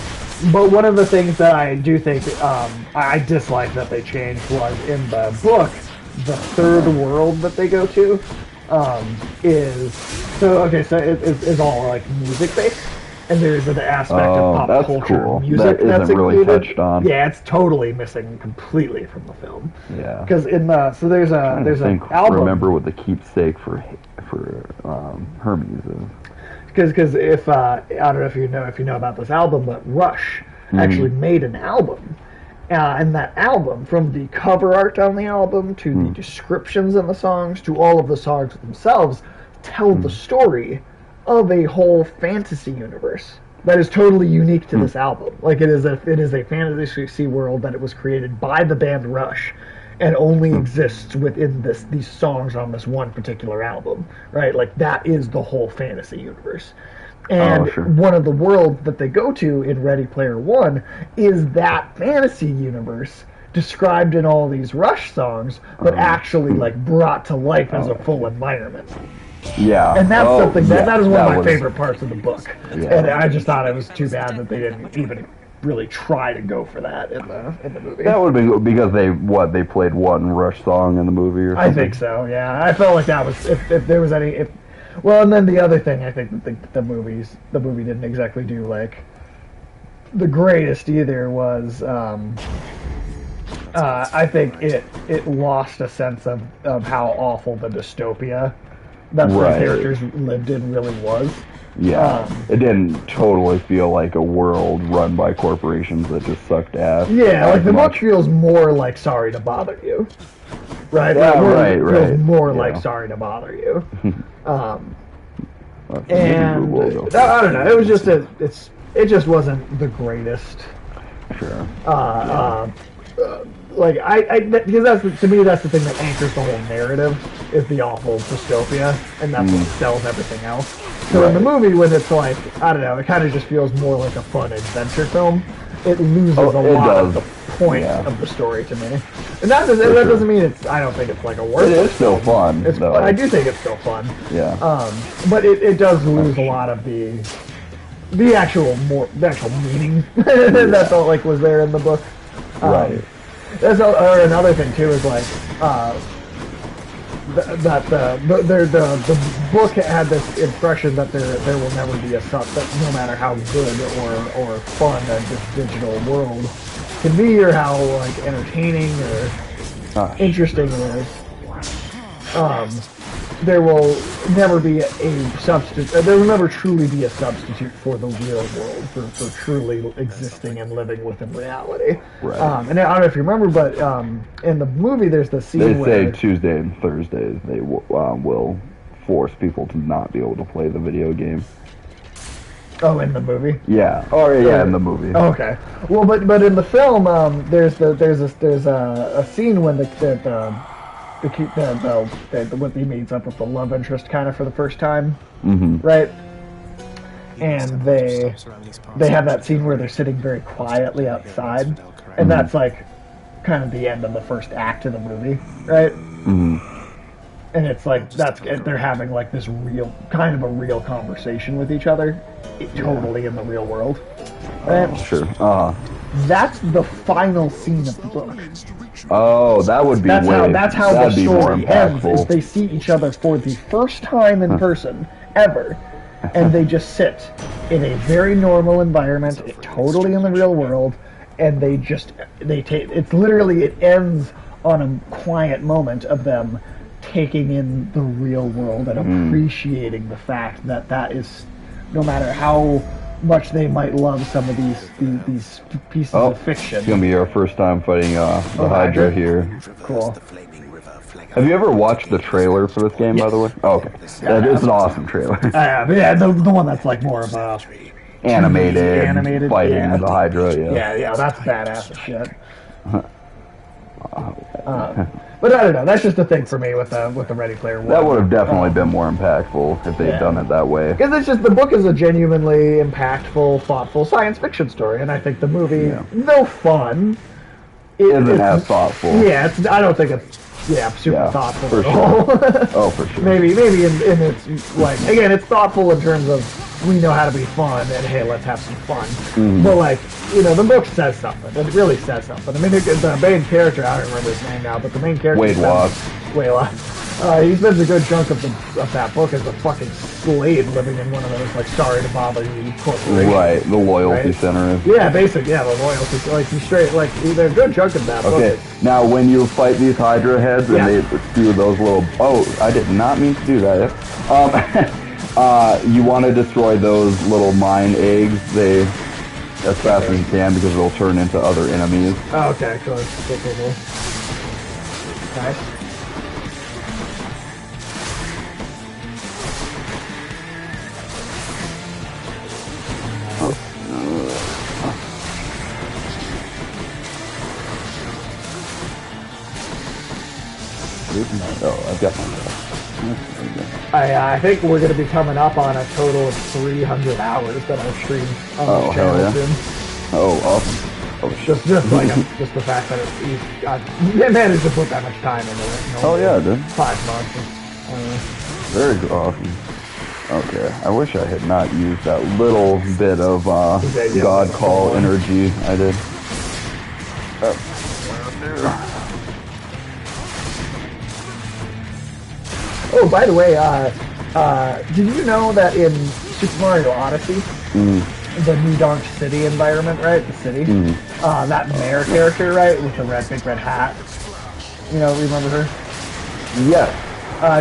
But one of the things that I do think I dislike that they changed was in the book. The third world that they go to is all like music based, and there's an aspect of pop culture music that's included. Really touched on. Yeah, it's totally missing completely from the film. Yeah, because there's an album. Remember what the keepsake for Hermes is. Because if I don't know if you know about this album, but Rush actually made an album. And that album, from the cover art on the album to the descriptions in the songs to all of the songs themselves, tell the story of a whole fantasy universe that is totally unique to this album. Like it is a fantasy world that it was created by the band Rush, and only exists within these songs on this one particular album, right? Like that is the whole fantasy universe. And one of the worlds that they go to in Ready Player One is that fantasy universe described in all these Rush songs, but actually like brought to life as a full environment. Yeah. And that's something that is one of my favorite parts of the book. Yeah. And I just thought it was too bad that they didn't even really try to go for that in the movie. That would have been because they played one Rush song in the movie or something? I think so, yeah. I felt like that was if there was any well, and then the other thing I think that the movie didn't exactly do like the greatest either was I think it lost a sense of how awful the dystopia that the characters lived in really was. Yeah, it didn't totally feel like a world run by corporations that just sucked ass. Yeah, like the book feels more like Sorry to Bother You. Right? Yeah, right. Feels more like Sorry to Bother You. And I don't know. It was just it just wasn't the greatest. Sure. Like because to me that's the thing that anchors the whole narrative is the awful dystopia, and that's what sells everything else. So in the movie, when it's like I don't know, it kind of just feels more like a fun adventure film. It loses a lot of the point of the story to me, and that doesn't mean I don't think it's like a worthless. It is still fun. I do think it's still fun. Yeah. But it does lose a lot of the actual meaning that felt like was there in the book. Right. Or another thing too is like that the book had this impression that there will never be that no matter how good or fun this digital world can be or how like entertaining or interesting it is, there will never be a substitute. There will never truly be a substitute for the real world, for truly existing and living within reality. Right. And I don't know if you remember, but in the movie, there's the scene where they say Tuesday and Thursdays they will force people to not be able to play the video game. Oh, in the movie? Yeah. Oh, yeah, in the movie. Oh, okay. Well, but in the film, there's a scene when when he meets up with the love interest kind of for the first time, right? And they have that scene where they're sitting very quietly outside, and that's like kind of the end of the first act of the movie, right? And it's like they're having like this real conversation with each other, totally in the real world. Right? Sure. That's the final scene of the book. Oh, that would be that's how the story ends. Is they see each other for the first time in person ever, and they just sit in a very normal environment, totally in the real world, and it ends on a quiet moment of them taking in the real world and appreciating the fact that is, no matter how much they might love some of these pieces of fiction. It's gonna be our first time fighting the Hydra here. Cool. Have you ever watched the trailer for this game, by the way? Oh, okay. It's an awesome trailer. Yeah, the one that's like more of a animated fighting the Hydra. Yeah, that's badass as shit. But I don't know. That's just a thing for me with the Ready Player One. That would have definitely been more impactful if they'd done it that way. Because it's just the book is a genuinely impactful, thoughtful science fiction story, and I think the movie, though fun, isn't as thoughtful. Yeah, I don't think it's super thoughtful for at all. Oh, for sure. Maybe in its like again, it's thoughtful in terms of we know how to be fun and hey, let's have some fun. But like the book says something. It really says something. I mean, the main character, I don't remember his name now, but the main character, Wade Watts. He spends a good chunk of that book as a fucking slave living in one of those like sorry to bother you corporations. Right, the loyalty center. Yeah, basically, the loyalty. Like you straight, like they're a good chunk of that book. Okay, now when you fight these Hydra heads and they spew those little, I did not mean to do that. You want to destroy those little mine eggs. as fast as you can because it'll turn into other enemies. Oh, okay, cool. Cool. Nice. Oh, I've got my. I think we're going to be coming up on a total of 300 hours that I've streamed on this channel soon. Oh, awesome. Oh, just the fact that I managed to put that much time into it. Oh yeah, dude. 5 months. Very awesome. Okay, I wish I had not used that little bit of God Call energy I did. Oh, by the way, did you know that in Super Mario Odyssey, the New Donk City environment, right? The city, that mayor character, right, with the big red hat. You know, remember her? Yes.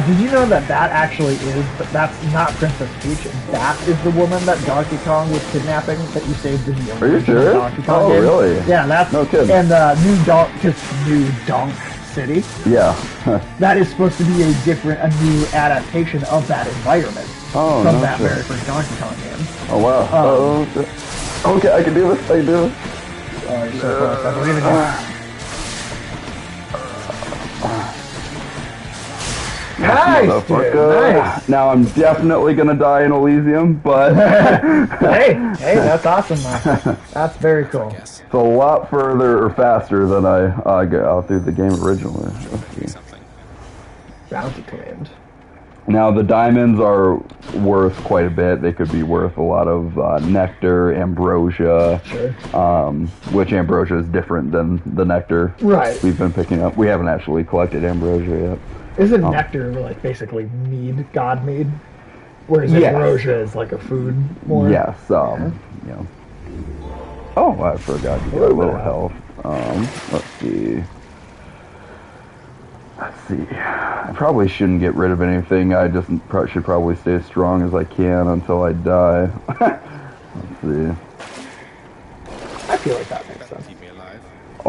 Did you know that actually is, but that's not Princess Peach. That is the woman that Donkey Kong was kidnapping that you saved in the original Donkey Kong game. Really? Yeah, that's no kidding. And New Donk City. Yeah. That is supposed to be a new adaptation of that environment from that very first Donkey Kong game. Oh wow. Okay, I can do this. Oh, you're so close. I believe in you. Nice, dude, nice. Now I'm definitely gonna die in Elysium, but hey, that's awesome, man. That's very cool. It's a lot further or faster than I got out through the game originally. Bounty claimed. Now the diamonds are worth quite a bit. They could be worth a lot of nectar, ambrosia. Sure. Which ambrosia is different than the nectar we've been picking up. We haven't actually collected ambrosia yet. Isn't nectar like basically mead, god mead? Whereas ambrosia is like a food more? Yes, you know. Oh, I forgot you got a little health. Let's see. I probably shouldn't get rid of anything. I just should probably stay as strong as I can until I die. Let's see. I feel like that makes sense.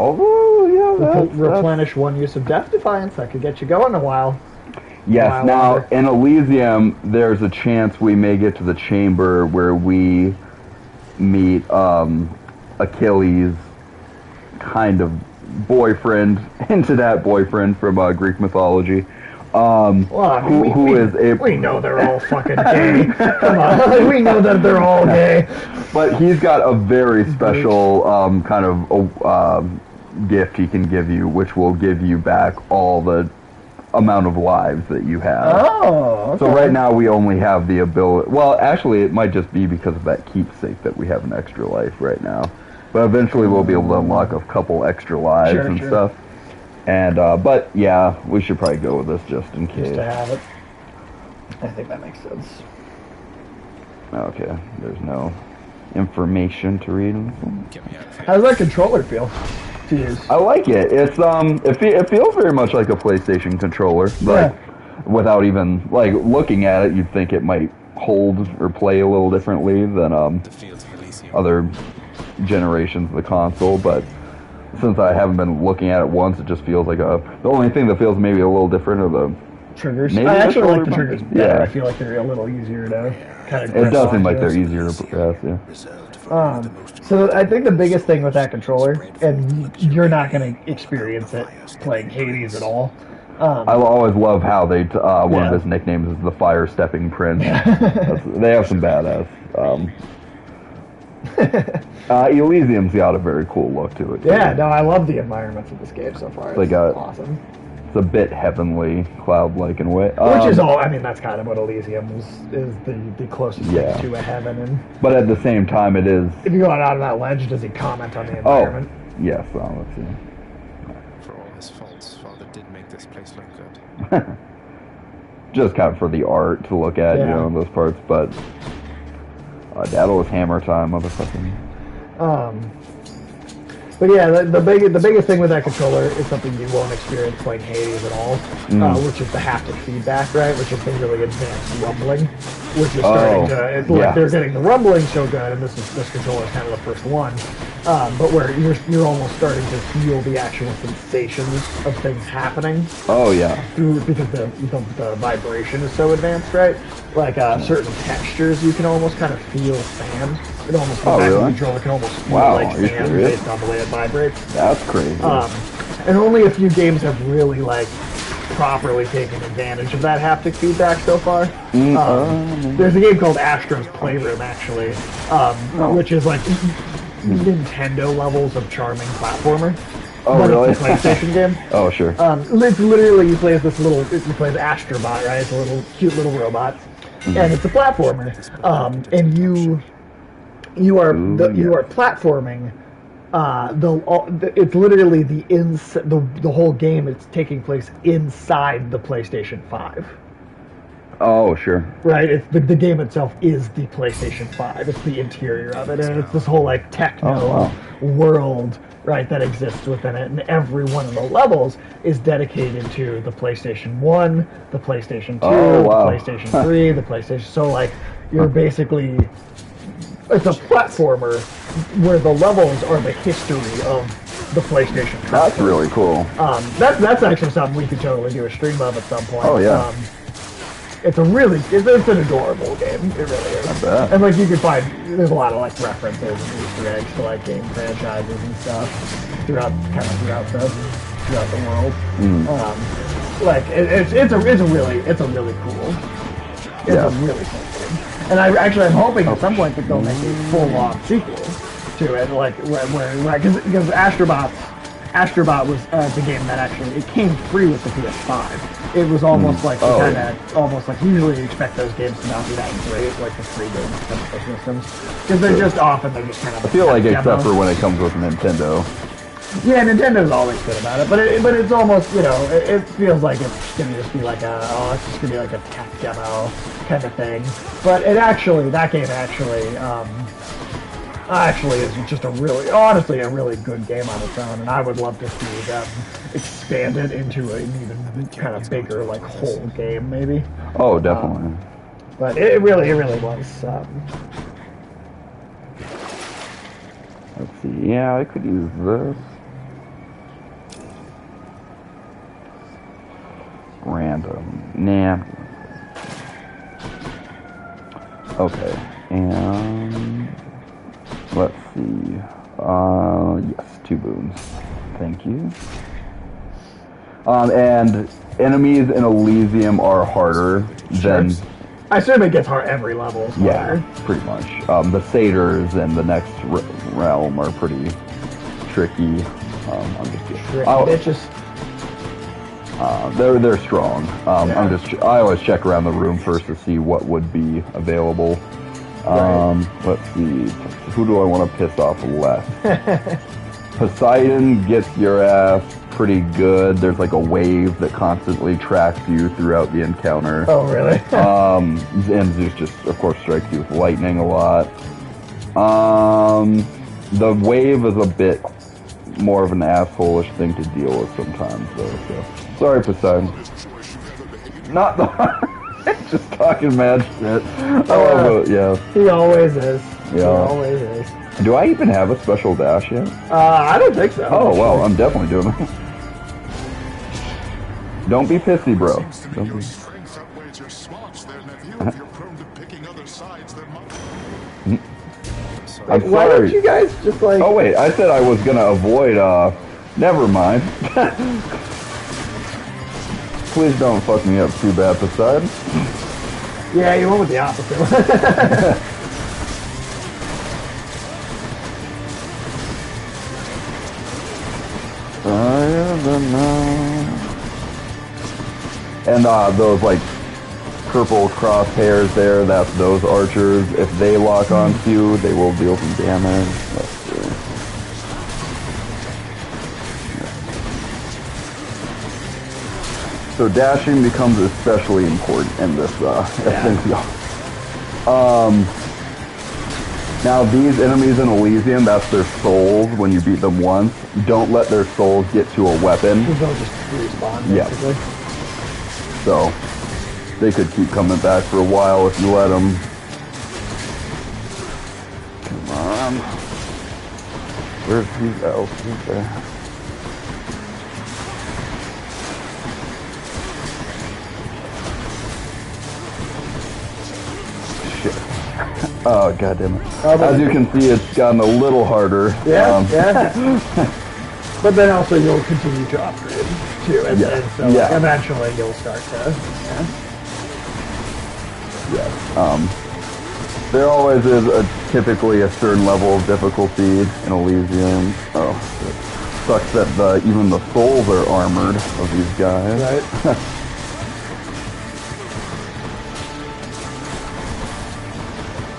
Oh, yeah, replenish one use of Death Defiance. That could get you going a while. Yes, now in Elysium, there's a chance we may get to the chamber where we meet Achilles' kind of boyfriend, into that boyfriend from Greek mythology. We know they're all fucking gay. Come on, we know that they're all gay. But he's got a very special kind of gift he can give you, which will give you back all the amount of lives that you have. Oh, okay. So right now we only have the ability. Well, actually, it might just be because of that keepsake that we have an extra life right now. But eventually we'll be able to unlock a couple extra lives and stuff. And but yeah, we should probably go with this just in case. Just to have it. I think that makes sense. Okay, there's no information to read. How does that controller feel to use? I like it. It's it feels very much like a PlayStation controller, but without even like looking at it, you'd think it might hold or play a little differently than other generations of the console, but since I haven't been looking at it once, it just feels like the only thing that feels maybe a little different are the triggers. I actually like the triggers better. Yeah. I feel like they're a little easier to kind of. It does seem like they're easier to press, yeah. So I think the biggest thing with that controller, and you're not going to experience it playing Hades at all. I always love how they one of his nicknames is the Fire Stepping Prince. They have some badass. Elysium's got a very cool look to it. Yeah, no, I love the environments of this game so far. It's awesome. It's a bit heavenly, cloud-like in a way. Which is all, I mean, that's kind of what Elysium is the closest thing to a heaven. And but at the same time, it is... If you go out on that ledge, does he comment on the environment? Oh, yes, let's see. For all his faults, Father did make this place look good. Just kind of for the art to look at, you know, those parts, but... Dad was hammer time, motherfucker. But yeah, the biggest thing with that controller is something you won't experience playing Hades at all, which is the haptic feedback, right? Which is the really advanced rumbling. which is starting to, like they're getting the rumbling so good, and this controller is kind of the first one, but where you're almost starting to feel the actual sensations of things happening. Oh yeah. Because the vibration is so advanced, right? Like certain textures you can almost kind of feel sand. It almost the really? controller can almost feel like sand based on the way it vibrates. That's crazy. And only a few games have really like properly taken advantage of that haptic feedback so far. There's a game called Astro's Playroom, actually, which is like Nintendo levels of charming platformer. Oh, but really? It's a PlayStation game. Oh, sure. It's literally you play as this little, you play as Astrobot, right? It's a little cute little robot, and it's a platformer. And you are platforming. It's literally the whole game. It's taking place inside the PlayStation 5. Oh, sure. Right. It's the game itself is the PlayStation 5. It's the interior of it, and it's this whole like techno world, right, that exists within it. And every one of the levels is dedicated to the PlayStation 1, the PlayStation 2, the PlayStation 3, the PlayStation. So like you're basically. It's a platformer where the levels are the history of the PlayStation. That's really cool. That's actually something we could totally do a stream of at some point. Oh yeah. It's an adorable game. It really is. I bet. And like you can find, there's a lot of like references and Easter eggs to like game franchises and stuff throughout the world. Like it's a really cool. It's a really cool game. And I'm hoping at some point that they'll make a full-on sequel to it, like because Astrobot was the game that actually it came free with the PS5. It was almost like almost like usually you expect those games to not be that great, like the free games for systems, because they're just kind of. I feel like except for when it comes with Nintendo. Yeah, Nintendo's always good about it, but it's almost, it feels like it's gonna just be like it's just gonna be like a tech demo kind of thing. But that game actually is just honestly a really good game on its own, and I would love to see them expand it into an even kind of bigger like whole game maybe. Oh, definitely. But it really was. Let's see. Yeah, I could use this. Random. Nah. Okay. And let's see. Yes, 2 boons. Thank you. And enemies in Elysium are harder than. I assume it gets hard every level. Yeah, pretty much. The satyrs in the next realm are pretty tricky. I'm just kidding. Bitches. They're strong. I always check around the room first to see what would be available. Let's see. Who do I want to piss off less? Poseidon gets your ass pretty good. There's like a wave that constantly tracks you throughout the encounter. Oh, really? And Zeus just, of course, strikes you with lightning a lot. The wave is a bit more of an asshole-ish thing to deal with sometimes, though. So. Sorry, Poseidon. Not the... just talking mad shit. Yeah. He always is. Yeah. He always is. Do I even have a special dash yet? I don't think so. Oh, well, I'm definitely doing it. Don't be pissy, bro. Don't be... I'm sorry. Why don't you guys just like... Oh, wait, I said I was gonna avoid, never mind. Please don't fuck me up too bad, Poseidon. Yeah, you went with the opposite. And those like purple crosshairs there, that's those archers. If they lock onto you, they will deal some damage. Let's see. So dashing becomes especially important in this now these enemies in Elysium, that's their souls when you beat them once. Don't let their souls get to a weapon. They'll just respawn, basically. So, They could keep coming back for a while if you let them. Come on. Where's these elves? Who's there? Oh, goddamn it. As you can see, it's gotten a little harder. Yeah, But then also you'll continue to upgrade, too. And so eventually you'll start to... There always is typically a certain level of difficulty in Elysium. Oh, it sucks that even the souls are armored of these guys. Right.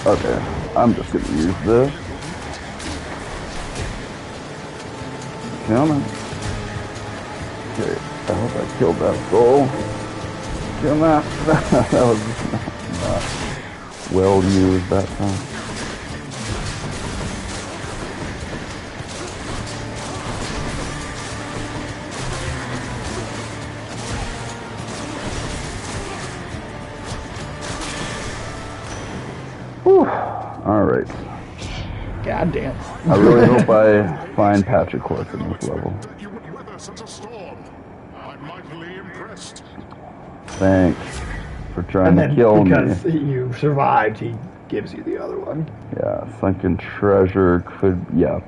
Okay, I'm just gonna use this. Come on. Okay, I hope I killed that soul. Come on. That was not well used that time. Alright. Goddamn. I really hope I find Patrick Horse in this level. You would weather such a storm. I'm mightily impressed. Thanks for trying to kill me. Because you survived, he gives you the other one. Yeah, sunken treasure could, yeah, let's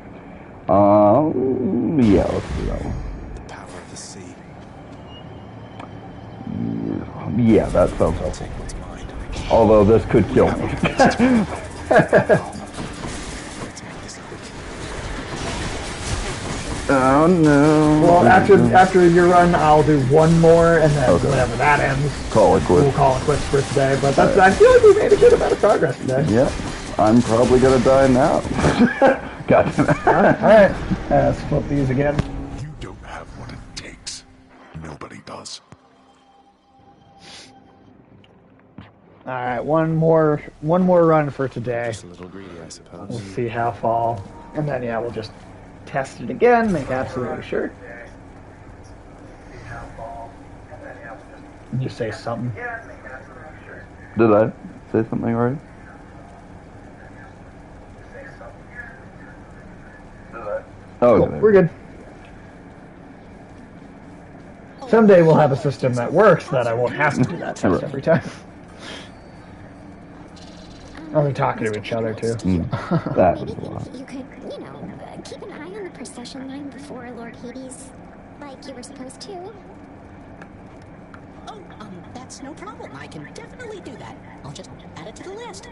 do that one. The power of the sea. Yeah, that sounds helpful. Although this could kill me. Oh no. Well, after your run, I'll do one more, and then whenever that ends, call it quits. We'll call it quits for today. But that's, I feel like we made a good amount of progress today. Yeah, I'm probably gonna die now. God damn it. Alright, let's flip these again. You don't have what it takes. Nobody does. Alright, one more run for today. Just a little greedy, I suppose. We'll see how far. And then we'll just test it again, make absolutely sure. You say something. Did I say something already? Oh, cool. We're good. Someday we'll have a system that works that I won't have to do that test every time. Are we talking to each other too? That was a lot. You could, keep an eye on the procession line before Lord Hades, like you were supposed to. Oh, that's no problem. I can definitely do that. I'll just add it to the list.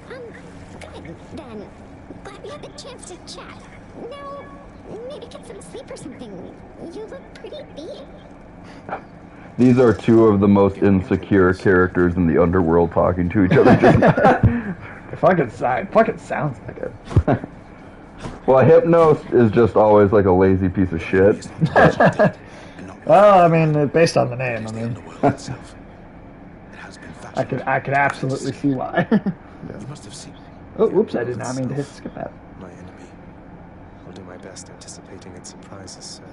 Good, then. Glad we had the chance to chat. Now, maybe get some sleep or something. You look pretty beat. These are two of the most insecure characters in the underworld talking to each other. Fucking sounds like it. Well, Hypnos is just always like a lazy piece of shit. Well, I mean, based on the name, I could absolutely see why. You must have seen. Oh, oops! I did not mean to hit skip that. My enemy. I'll do my best anticipating its surprises, sir.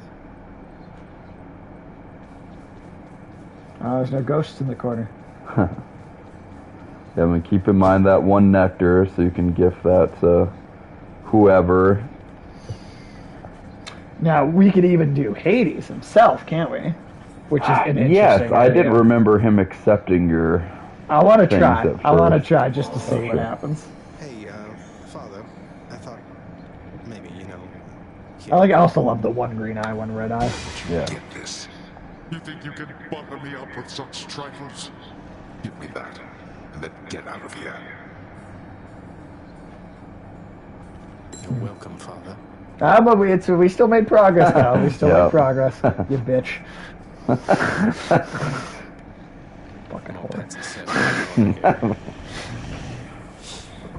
There's no ghosts in the corner. Yeah, I mean, keep in mind that one nectar, so you can gift that to whoever. Now, we could even do Hades himself, can't we? Which is an interesting yes, I idea. did remember him accepting your. I want to try. I want to try just to see what happens. Hey, Father, I thought maybe, I also love the one green eye, one red eye. Yeah. Get this. You think you can butter me up with such trifles? Give me that, and then get out of here. You're welcome, Father. But we still made progress, though. We still made progress. You bitch. Fucking whore.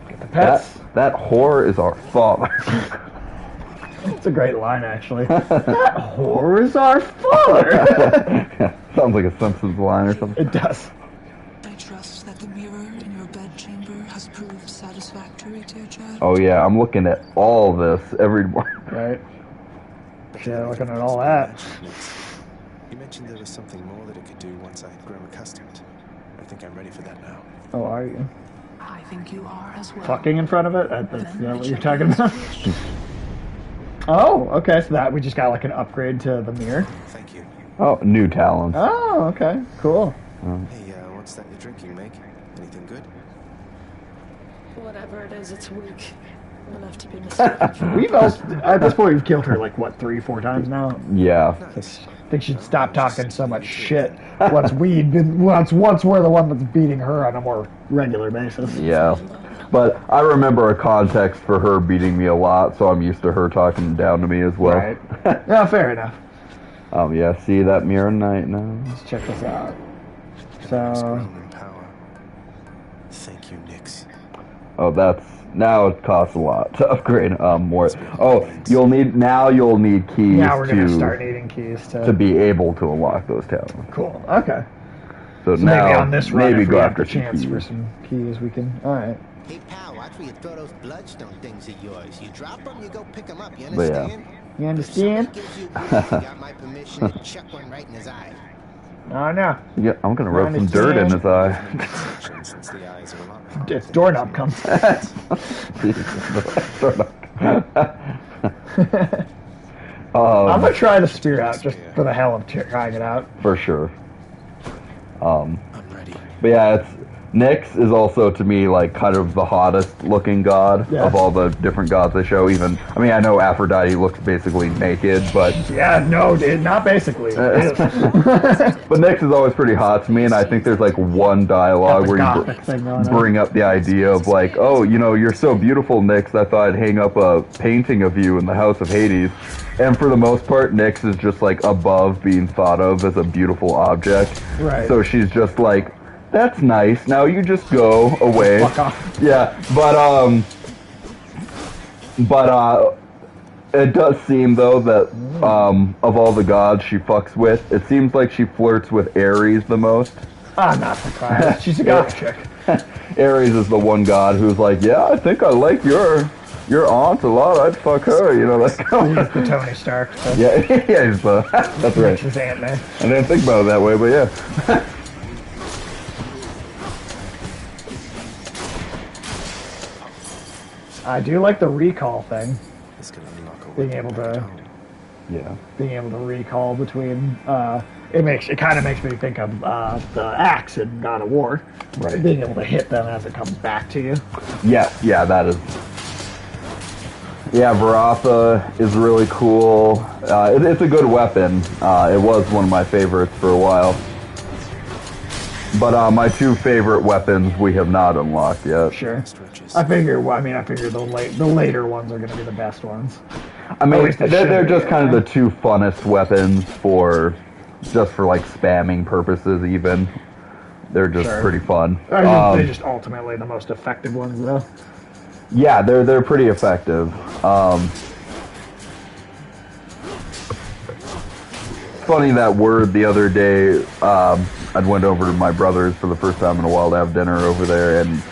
Get the pets. That whore is our father. It's a great line, actually. That whore is our father. Yeah, sounds like a Simpsons line or something. It does. I trust that the mirror in your bedchamber has proved satisfactory, dear child. Oh yeah, I'm looking at all this every morning. Right. Yeah, looking at all that. mentioned there was something more that it could do once I had grown accustomed. I think I'm ready for that now. Oh, are you? I think you are as well. Fucking in front of it? That's not what you're talking about? Oh, okay, so that we just got like an upgrade to the mirror. Thank you. Oh, new talents. Oh, okay, cool. Hey, what's that you're drinking, Meg? Anything good? Whatever it is, it's weak. Enough to be mistaken. We've also, at this point, we've killed her like, what, 3-4 times now? Yeah. I think she'd stop talking so much shit once once we're the one that's beating her on a more regular basis. Yeah. But I remember a context for her beating me a lot, so I'm used to her talking down to me as well. Right. Yeah, fair enough. Yeah, see that mirror night now? Let's check this out. Thank you, Nix. Oh, now it costs a lot to upgrade more. Oh, you'll need keys. Now we're gonna start needing keys to be able to unlock those talents. Cool. Okay. So now maybe on this run, maybe if we go have after the chance for some keys, we can. All right. Hey, pal, watch where you throw those bloodstone things of yours. You drop them, you go pick them up. You But understand? You understand? If somebody gives you keys, you got my permission to chuck one right in his eye. Oh no. Yeah, I'm gonna rub some dirt in his eye. It's doorknob comes. I'm gonna try the spear out just for the hell of trying it out. For sure. I'm ready. But yeah, Nyx is also to me like kind of the hottest looking god of all the different gods they show. Even I mean I know Aphrodite looks basically naked, but yeah, no, not basically. But Nyx is always pretty hot to me, and I think there's like one dialogue where you bring up the idea of like, oh, you know, you're so beautiful, Nyx. I thought I'd hang up a painting of you in the House of Hades. And for the most part, Nyx is just like above being thought of as a beautiful object. Right. So she's just like, that's nice. Now you just go away. Fuck off. Yeah, but it does seem though that of all the gods she fucks with, it seems like she flirts with Ares the most. I'm not surprised. She's a goth chick. Ares is the one god who's like, yeah, I think I like your aunt a lot. I'd fuck her. You know, that's kind of the Tony Stark. So. Yeah, yeah, he's the. That's right. His Ant-Man. I didn't think about it that way, but yeah. I do like the recall thing. Being able to recall between it kind of makes me think of the axe in God of War. Right. Being able to hit them as it comes back to you. Yeah, that is. Yeah, Varatha is really cool. It's a good weapon. It was one of my favorites for a while. But my two favorite weapons we have not unlocked yet. Sure. I figure the later ones are going to be the best ones. I mean, they're just kind of the two funnest weapons for like spamming purposes. Even they're just pretty fun. They're just ultimately the most effective ones, though. Yeah, they're pretty effective. Funny that word the other day. I went over to my brother's for the first time in a while to have dinner over there, and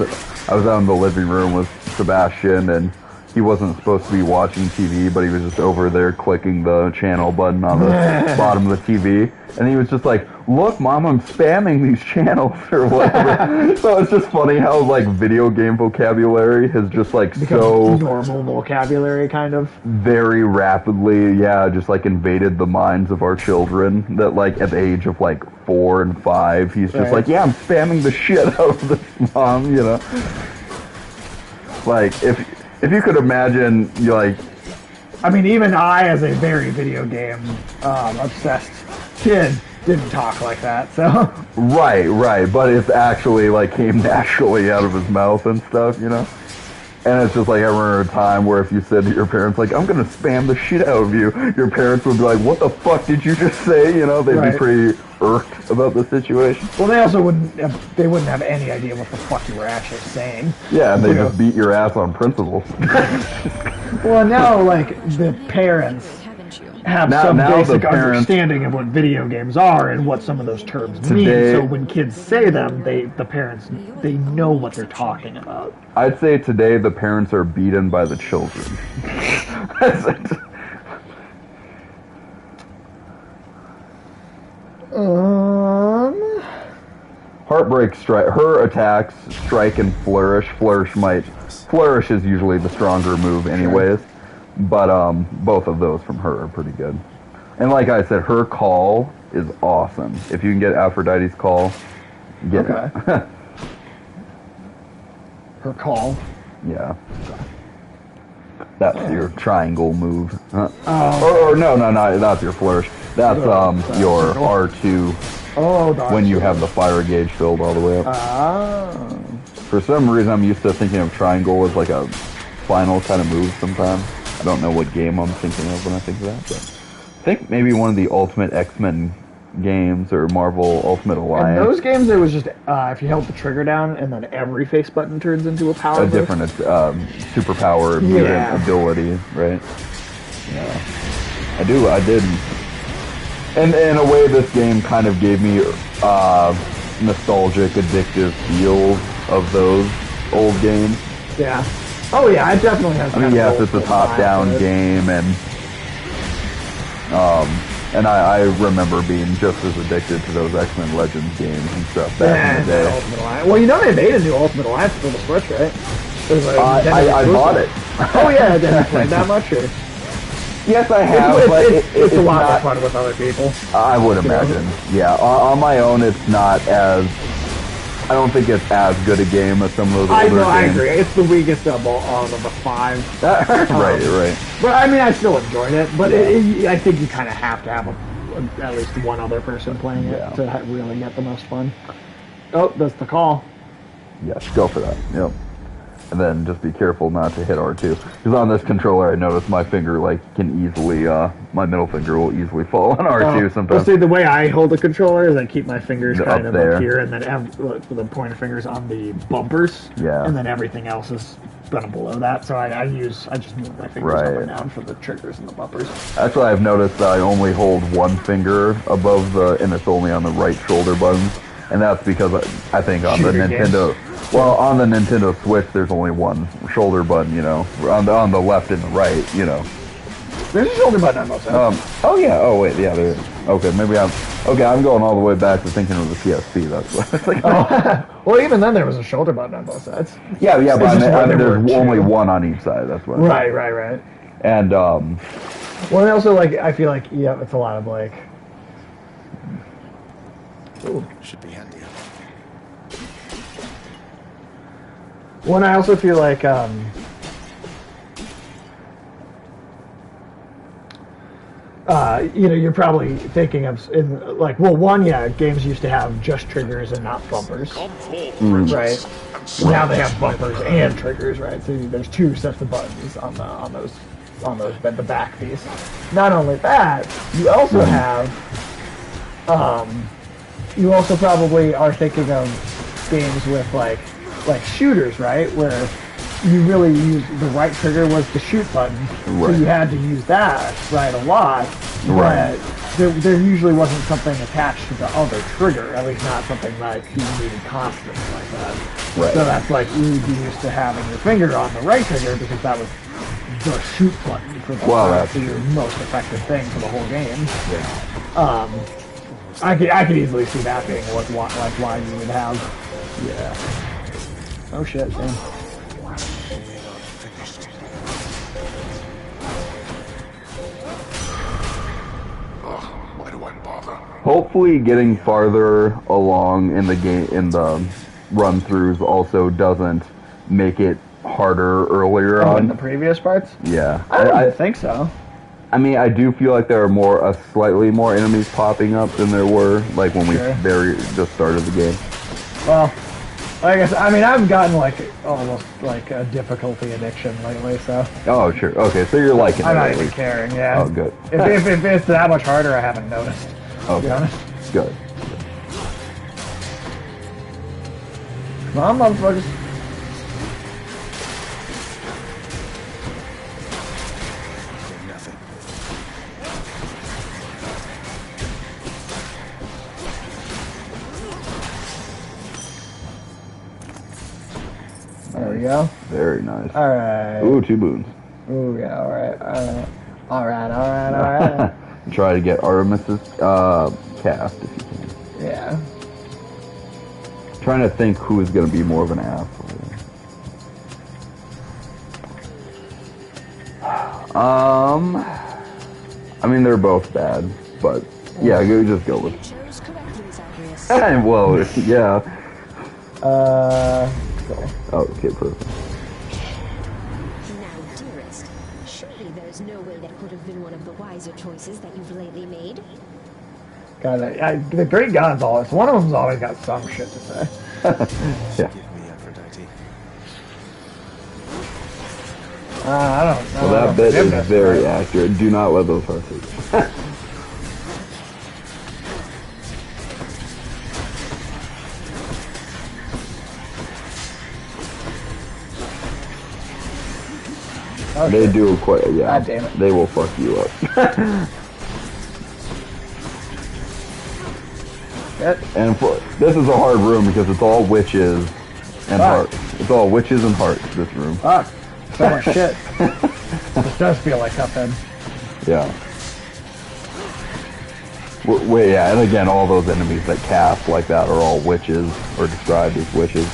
I was out in the living room with Sebastian, and he wasn't supposed to be watching TV, but he was just over there clicking the channel button on the bottom of the TV, and he was just like, look, Mom, I'm spamming these channels, or whatever. So it's just funny how, like, video game vocabulary has just, like, so... normal vocabulary, kind of. Very rapidly, just, like, invaded the minds of our children, that, like, at the age of, like, 4 and 5, he's just like, yeah, I'm spamming the shit out of this, Mom, you know? Like, if you could imagine, I mean, even I, as a very video game obsessed kid, didn't talk like that, so... Right, but it's actually, like, came naturally out of his mouth and stuff, you know? And it's just like, I remember a time where if you said to your parents, like, I'm gonna spam the shit out of you, your parents would be like, what the fuck did you just say? You know, they'd be pretty irked about the situation. Well, they also wouldn't have any idea what the fuck you were actually saying. Yeah, and they just beat your ass on principle. Well, now, like, the parents have some basic understanding of what video games are and what some of those terms mean. So when kids say them, the parents know what they're talking about. I'd say today the parents are beaten by the children. Heartbreak strike. Her attacks strike and flourish. Flourish is usually the stronger move, anyways. But both of those from her are pretty good. And like I said, her call is awesome. If you can get Aphrodite's call, get it. Her call. Yeah. That's your triangle move. Or no, that's your flourish. That's your R2 when you have the fire gauge filled all the way up. For some reason, I'm used to thinking of triangle as like a final kind of move sometimes. I don't know what game I'm thinking of when I think of that, but I think maybe one of the Ultimate X-Men games or Marvel Ultimate Alliance. In those games, there was just if you held the trigger down, and then every face button turns into a power move. Different superpower mutant ability, right? Yeah, I did. And in a way, this game kind of gave me nostalgic, addictive feels of those old games. Yeah. Oh yeah, it definitely has. I mean, yes, it's a top-down game, and I remember being just as addicted to those X-Men Legends games and stuff back in the day. Well, you know they made a new Ultimate Alliance for the Switch, right? I bought it. Oh yeah, have you played that much? Or? Yes, I have, it's a lot more fun with other people. I would imagine. Yeah, on my own, it's not as. I don't think it's as good a game as some of those older games. I agree. It's the weakest of the 5. Right. But I mean, I still enjoyed it. But I think you kind of have to have at least one other person playing it to really get the most fun. Oh, that's the call. Yes, go for that. Yep. And then just be careful not to hit R2. Because on this controller, I noticed my finger can easily, my middle finger will easily fall on R2 sometimes. Well, see, the way I hold the controller is I keep my fingers kind of there. up here, and then the pointer fingers on the bumpers. Yeah. And then everything else is kind of below that. So I just move my fingers up and down for the triggers and the bumpers. Actually, I've noticed that I only hold one finger above and it's only on the right shoulder buttons. And that's because I think on the Nintendo... Well, on the Nintendo Switch, there's only one shoulder button, on the left and the right, There's a shoulder button on both sides. Oh yeah. Oh wait, yeah. There. Okay, maybe I'm going all the way back to thinking of the PSP. That's what it's like. Well, even then there was a shoulder button on both sides. Yeah, but I mean, there's only one on each side. That's what. Right. And well, and also I feel like it's a lot of Ooh. Should be handy. Well, I also feel like you're probably thinking of games used to have just triggers and not bumpers, right? Now they have bumpers and triggers, right? So there's two sets of buttons on the back piece. Not only that, you also have you also probably are thinking of games with like shooters, right? Where you really use the right trigger was the shoot button, so you had to use that a lot. But there usually wasn't something attached to the other trigger, at least not something like you needed constantly like that. Right. So that's like you'd be used to having your finger on the right trigger because that was the shoot button for your most effective thing for the whole game. Yeah. I could easily see that being why you would have. Yeah. Oh shit, damn. Why do I bother? Hopefully getting farther along in the game, in the run-throughs also doesn't make it harder earlier on. In the previous parts? Yeah. I think so. I mean, I do feel like there are slightly more enemies popping up than there were, like when we just started the game. Well, I've gotten almost a difficulty addiction lately, so. Oh, sure. Okay, so you're liking it. I'm not even caring, yeah. Oh, good. If it's that much harder, I haven't noticed. Okay. To be honest. Good. Come on, motherfuckers. There we go. Very nice. Alright. Ooh, 2 boons. Ooh, yeah, alright. Alright. Try to get Artemis's cast if you can. Yeah. Trying to think who is going to be more of an asshole. I mean, they're both bad, but yeah, you just go with. Well, yeah. Okay. Oh, okay, perfect. Now, dearest, surely there's no way that could have been one of the wiser choices that you've lately made. God, the Great God's always, one of them's always got some shit to say. Yeah. I don't know. Well, that bit is very accurate. Do not let those hearts hit. Okay. They do quite, yeah. God damn it. They will fuck you up. And this is a hard room because it's all witches and hearts. It's all witches and hearts, this room. Fuck. So much shit. This does feel like Cuphead. Yeah. Wait, yeah, and again, all those enemies that cast like that are all witches, or described as witches.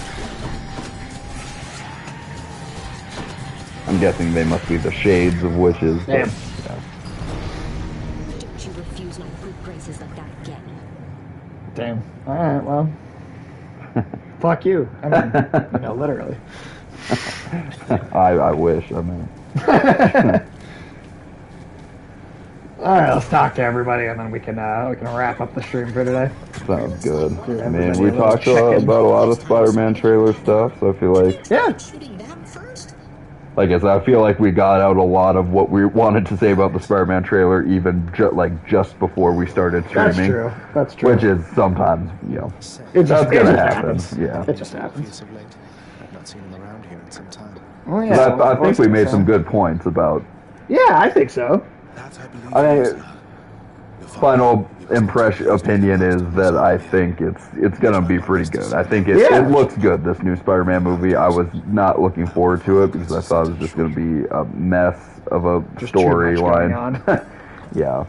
I'm guessing they must be the shades of witches. Damn. But, yeah. Don't you refuse my good graces like that again. Damn. Alright, well. Fuck you. I mean, literally. I wish, I mean. Alright, let's talk to everybody and then we can wrap up the stream for today. Sounds good. I mean, we talked about a lot of Spider-Man trailer stuff, so I feel like... Yeah. Like I said, I feel like we got out a lot of what we wanted to say about the Spider-Man trailer even just before we started streaming. That's true. Which is sometimes, it just gonna happen. Yeah. It just happens. I've not seen him around here in some time. Oh, yeah. I think we made some good points about... Yeah, I think so. I mean, final opinion is that I think it's gonna be pretty good. I think it looks good, this new Spider-Man movie. I was not looking forward to it because I thought it was just gonna be a mess of a storyline. Yeah.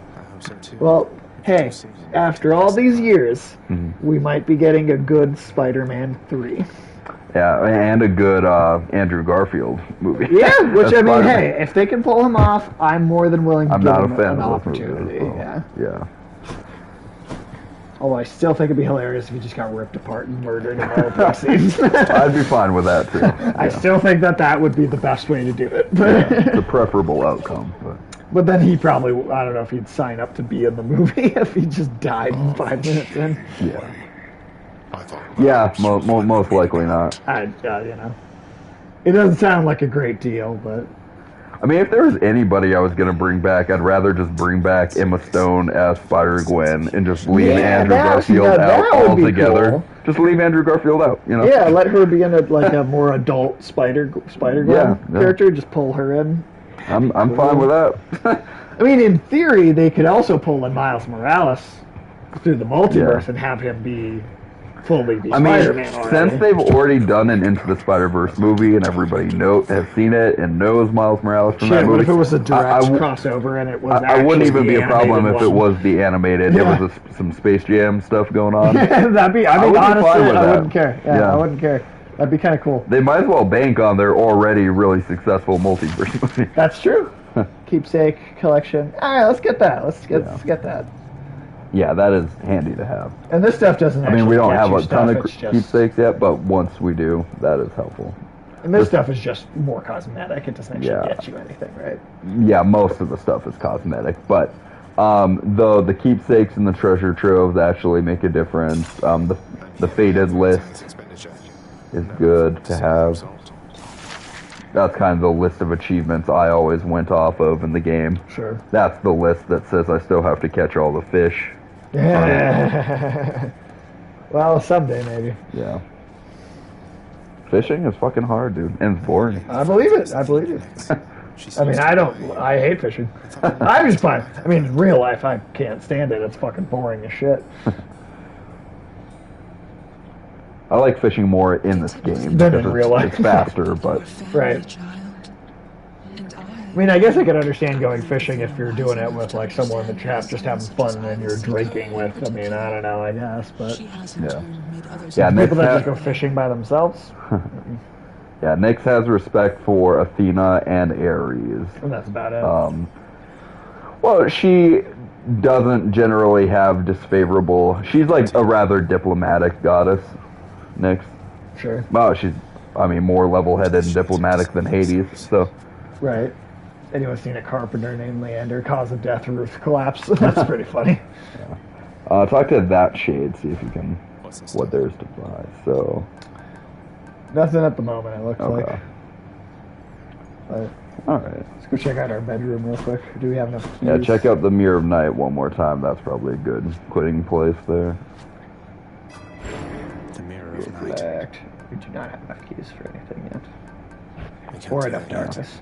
Well, hey, after all these years, we might be getting a good Spider-Man 3. Yeah, and a good Andrew Garfield movie. Yeah, which I mean, hey, if they can pull him off, I'm more than willing to give him an of opportunity. Yeah. Although I still think it'd be hilarious if he just got ripped apart and murdered in all the scenes. I'd be fine with that too. I still think that would be the best way to do it. The preferable outcome. But then he probably, I don't know if he'd sign up to be in the movie if he just died 5 minutes in. Yeah. Yeah, most likely not. It doesn't sound like a great deal, but... I mean, if there was anybody I was going to bring back, I'd rather just bring back Emma Stone as Spider-Gwen and just leave Andrew Garfield out altogether. Cool. Just leave Andrew Garfield out, Yeah, let her be in a more adult Spider-Gwen character. Just pull her in. I'm fine with that. I mean, in theory, they could also pull in Miles Morales through the multiverse and have him be... fully be Spider-Man already. Since they've already done an Into the Spider-Verse movie and everybody has seen it and knows Miles Morales from that movie. What if it was a direct crossover and it was I wouldn't even be a problem if it was the animated. Yeah. It was some Space Jam stuff going on. Honestly, I wouldn't care. Yeah, I wouldn't care. That'd be kind of cool. They might as well bank on their already really successful multiverse movie. That's true. Keepsake collection. All right, let's get that. Let's get that. Yeah, that is handy to have. And this stuff doesn't actually we don't have a ton of keepsakes yet, but once we do, that is helpful. And this stuff is just more cosmetic. It doesn't actually get you anything, right? Yeah, most of the stuff is cosmetic, but the keepsakes and the treasure troves actually make a difference. The faded list is good to have. That's kind of the list of achievements I always went off of in the game. Sure. That's the list that says I still have to catch all the fish. Well, someday maybe. Yeah. Fishing is fucking hard, dude, and it's boring. I believe it. I mean, I hate fishing. I'm just fine. I mean, in real life, I can't stand it. It's fucking boring as shit. I like fishing more in this game than in real life. It's faster, but right. I mean, I guess I could understand going fishing if you're doing it with like someone that you're just having fun and you're drinking with. I mean, I don't know, I guess, but yeah, people that just go fishing by themselves. Yeah, Nyx has respect for Athena and Ares. And that's about it. Well, she doesn't generally have disfavorable. She's like a rather diplomatic goddess, Nyx. Sure. Well, she's, I mean, more level-headed and diplomatic than Hades, so. Right. Anyone seen a carpenter named Leander cause a death roof collapse? That's pretty funny. Yeah. Talk to that shade, see if you can, what there's to buy, so. Nothing at the moment, it looks like. Alright. Let's go check out our bedroom real quick. Do we have enough keys? Yeah, check out the Mirror of Night one more time. That's probably a good quitting place there. The Mirror of Night. Select. We do not have enough keys for anything yet. Or enough darkness.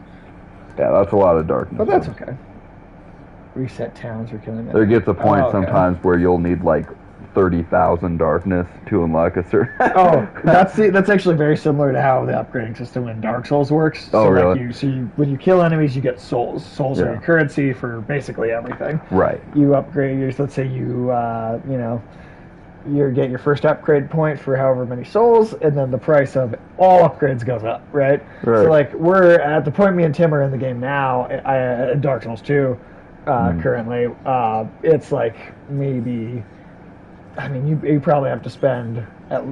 Yeah, that's a lot of darkness. But that's okay. Reset towns or killing them. There gets a point sometimes where you'll need like 30,000 darkness to unlock a certain. That's actually very similar to how the upgrading system in Dark Souls works. Oh, really? When you kill enemies, you get souls. Souls are your currency for basically everything. Right. You upgrade yours. Let's say you get your first upgrade point for however many souls, and then the price of all upgrades goes up. Right. So like we're at the point me and Tim are in the game now. In Dark Souls 2, currently, it's like maybe. I mean, you probably have to spend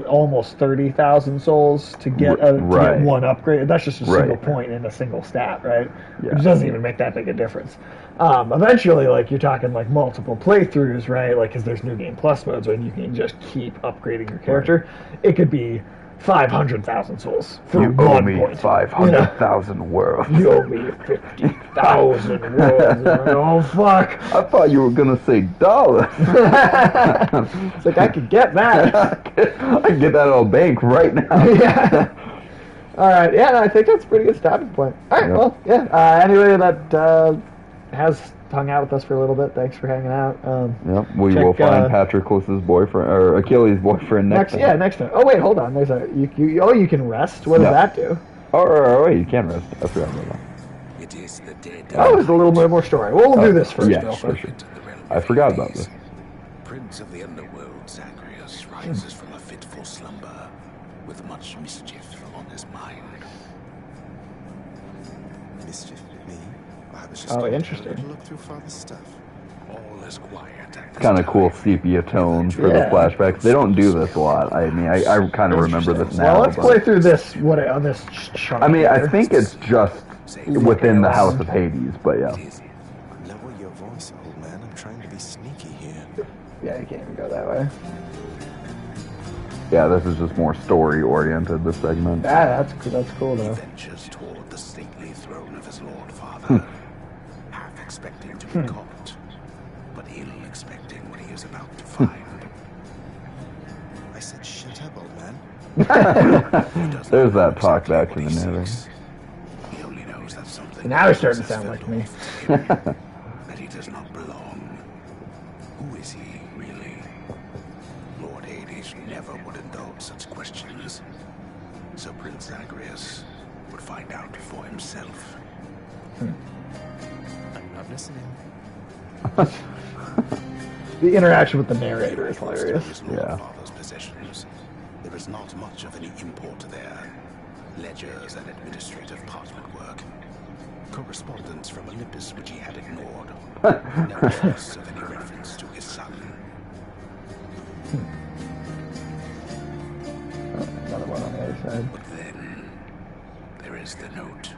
almost 30,000 souls to get one upgrade. That's just a single point in a single stat, right? Yeah. Which doesn't even make that big a difference. Eventually, like, you're talking, like, multiple playthroughs, right? Like, because there's New Game Plus modes when you can just keep upgrading your character. It could be 500,000 souls for you one owe me point. 500,000 worlds. You owe me 50,000 worlds. Oh, fuck. I thought you were going to say dollars. It's like, I could get that. I can get that on a bank right now. Yeah. All right. Yeah, I think that's a pretty good stopping point. All right. Well, yeah. Anyway, that has hung out with us for a little bit. Thanks for hanging out. We will find Patroclus's boyfriend or Achilles' boyfriend next time. Yeah, next time. Oh wait, hold on. There's you can rest. What does that do? Oh, wait, you can rest. I forgot about that. It is the dead. Oh, there's a little bit more story. We'll do this first. Yeah, for sure. I forgot about this. Prince of the underworld, Zagreus, rises from a fitful slumber with much mischief on his mind. Mischief? Me? I was just interesting. Look through father's stuff. All is quiet. It's kind of cool sepia tone for the flashbacks. They don't do this a lot. I mean, I kind of remember this now. Well, let's play through this. This chunk. I mean, I think it's just within the House of Hades, but yeah. Lower your voice, old man. I'm trying to be sneaky here. Yeah, you can't even go that way. Yeah, this is just more story-oriented, this segment. Yeah, that's cool, though. He ventures toward the stately throne of his lord father, half expecting to be caught, but ill expecting what he is about to find. I said, shut up, old man. There's that talk back to the narrator. He only knows that something. Now he's starting to sound like me. That he does not belong. Who is he, really? Lord Hades never would indulge such questions. So Prince Zagreus would find out for himself. I'm not listening. The interaction with the narrator is hilarious. Yeah. Father's possessions. There is not much of any import there. Ledgers and administrative parchment work. Correspondence from Olympus which he had ignored. No trace of any reference to his son. Another one on the other side. But then, there is the note.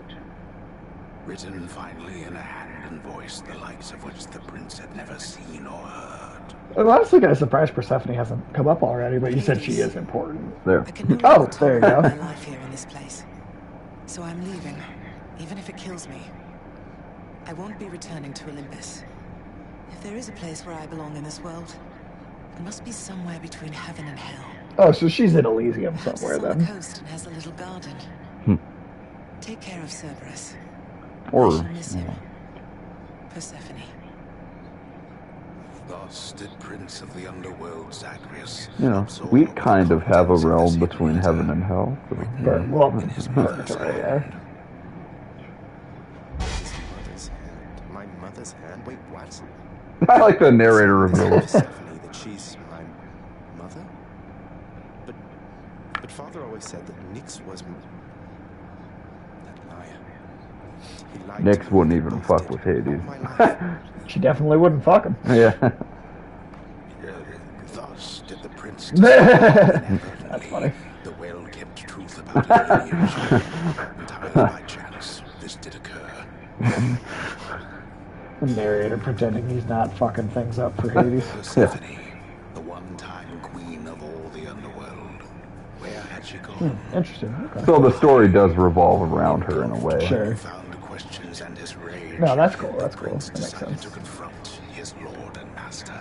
Written finally in a hand and voice the likes of which the prince had never seen or heard. I'm honestly kind of surprised Persephone hasn't come up already, but you said she is important. There. Oh, there you go. My life here in this place. So I'm leaving, even if it kills me. I won't be returning to Olympus. If there is a place where I belong in this world, it must be somewhere between heaven and hell. Oh, so she's in Elysium somewhere then. On the coast and has a little garden. Take care of Cerberus. Or, I shall miss him. Persephone. Thus did Prince of the Underworld Zagreus. you know, we kind of have a realm between heaven and hell. So, Well, purgatory, yeah. Wait, what? I like the narrator reveal. Stephanie, that she's my mother? But Father always said that Nix was that liar. He lied Nix to me. wouldn't even fuck with Hades. She definitely wouldn't fuck him. Yeah. Thus did the prince That's funny. The well-kept truth about the lineage. Entirely by chance, this did occur. The narrator pretending he's not fucking things up for Hades. Persephone, the one-time queen of all the underworld. Where had she gone? Interesting. Okay. So the story does revolve around her in a way. Sure. Found questions and his rage. No, that's cool. That's cool. That makes sense. To confront his lord and master.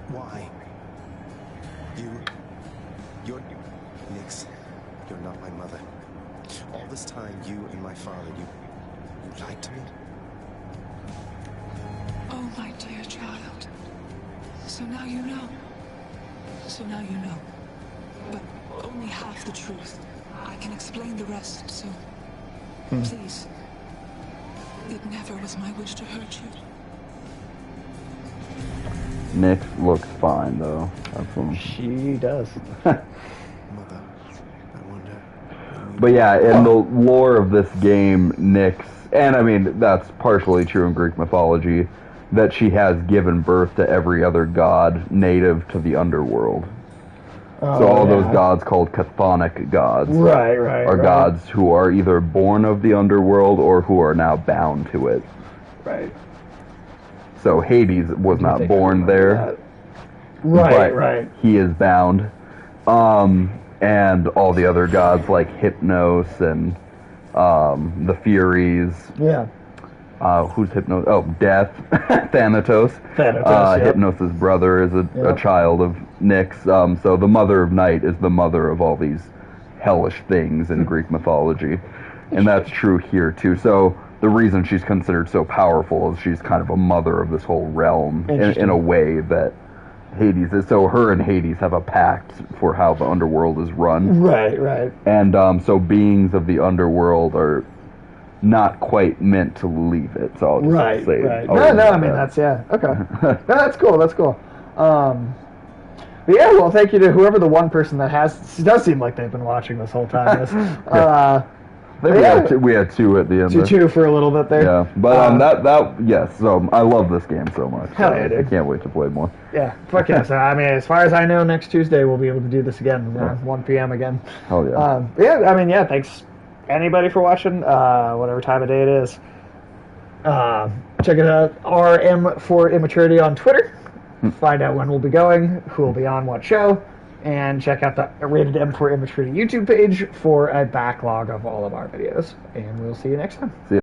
Why? You're Nix. You're not my mother. All this time, you and my father, you lied to me? Oh, my dear child. So now you know. So now you know. But only half the truth. I can explain the rest, so... Please. It never was my wish to hurt you. Nix looks fine, though. That's what she does. Mother, I wonder... But yeah, in the lore of this game, Nix, and I mean, that's partially true in Greek mythology, that she has given birth to every other god native to the underworld. So all those gods called chthonic gods are gods who are either born of the underworld or who are now bound to it. Right. So Hades was not born there. Right. He is bound. And all the other gods like Hypnos and the Furies. Yeah. Who's Hypnos? Oh, Death. Thanatos. Hypnos' brother is a child of Nyx. So the Mother of Night is the mother of all these hellish things in Greek mythology. And that's true here, too. So the reason she's considered so powerful is she's kind of a mother of this whole realm in a way that Hades is. So her and Hades have a pact for how the underworld is run. Right. And so beings of the underworld are not quite meant to leave it. So I'll just say I mean, that's, okay. No, that's cool. But yeah, well, thank you to whoever the one person that it does seem like they've been watching this whole time. We had two at the end. Two for a little bit there. Yeah, but yes. So I love this game so much. Hell yeah, dude. I can't wait to play more. Yeah, fuck yeah. So I mean, as far as I know, next Tuesday we'll be able to do this again, 1 p.m. again. Hell yeah. Thanks anybody for watching, whatever time of day it is. Check it out, RM for Immaturity on Twitter. Find out when we'll be going, who will be on what show, and check out the Rated M for Immaturity YouTube page for a backlog of all of our videos. And we'll see you next time. See ya.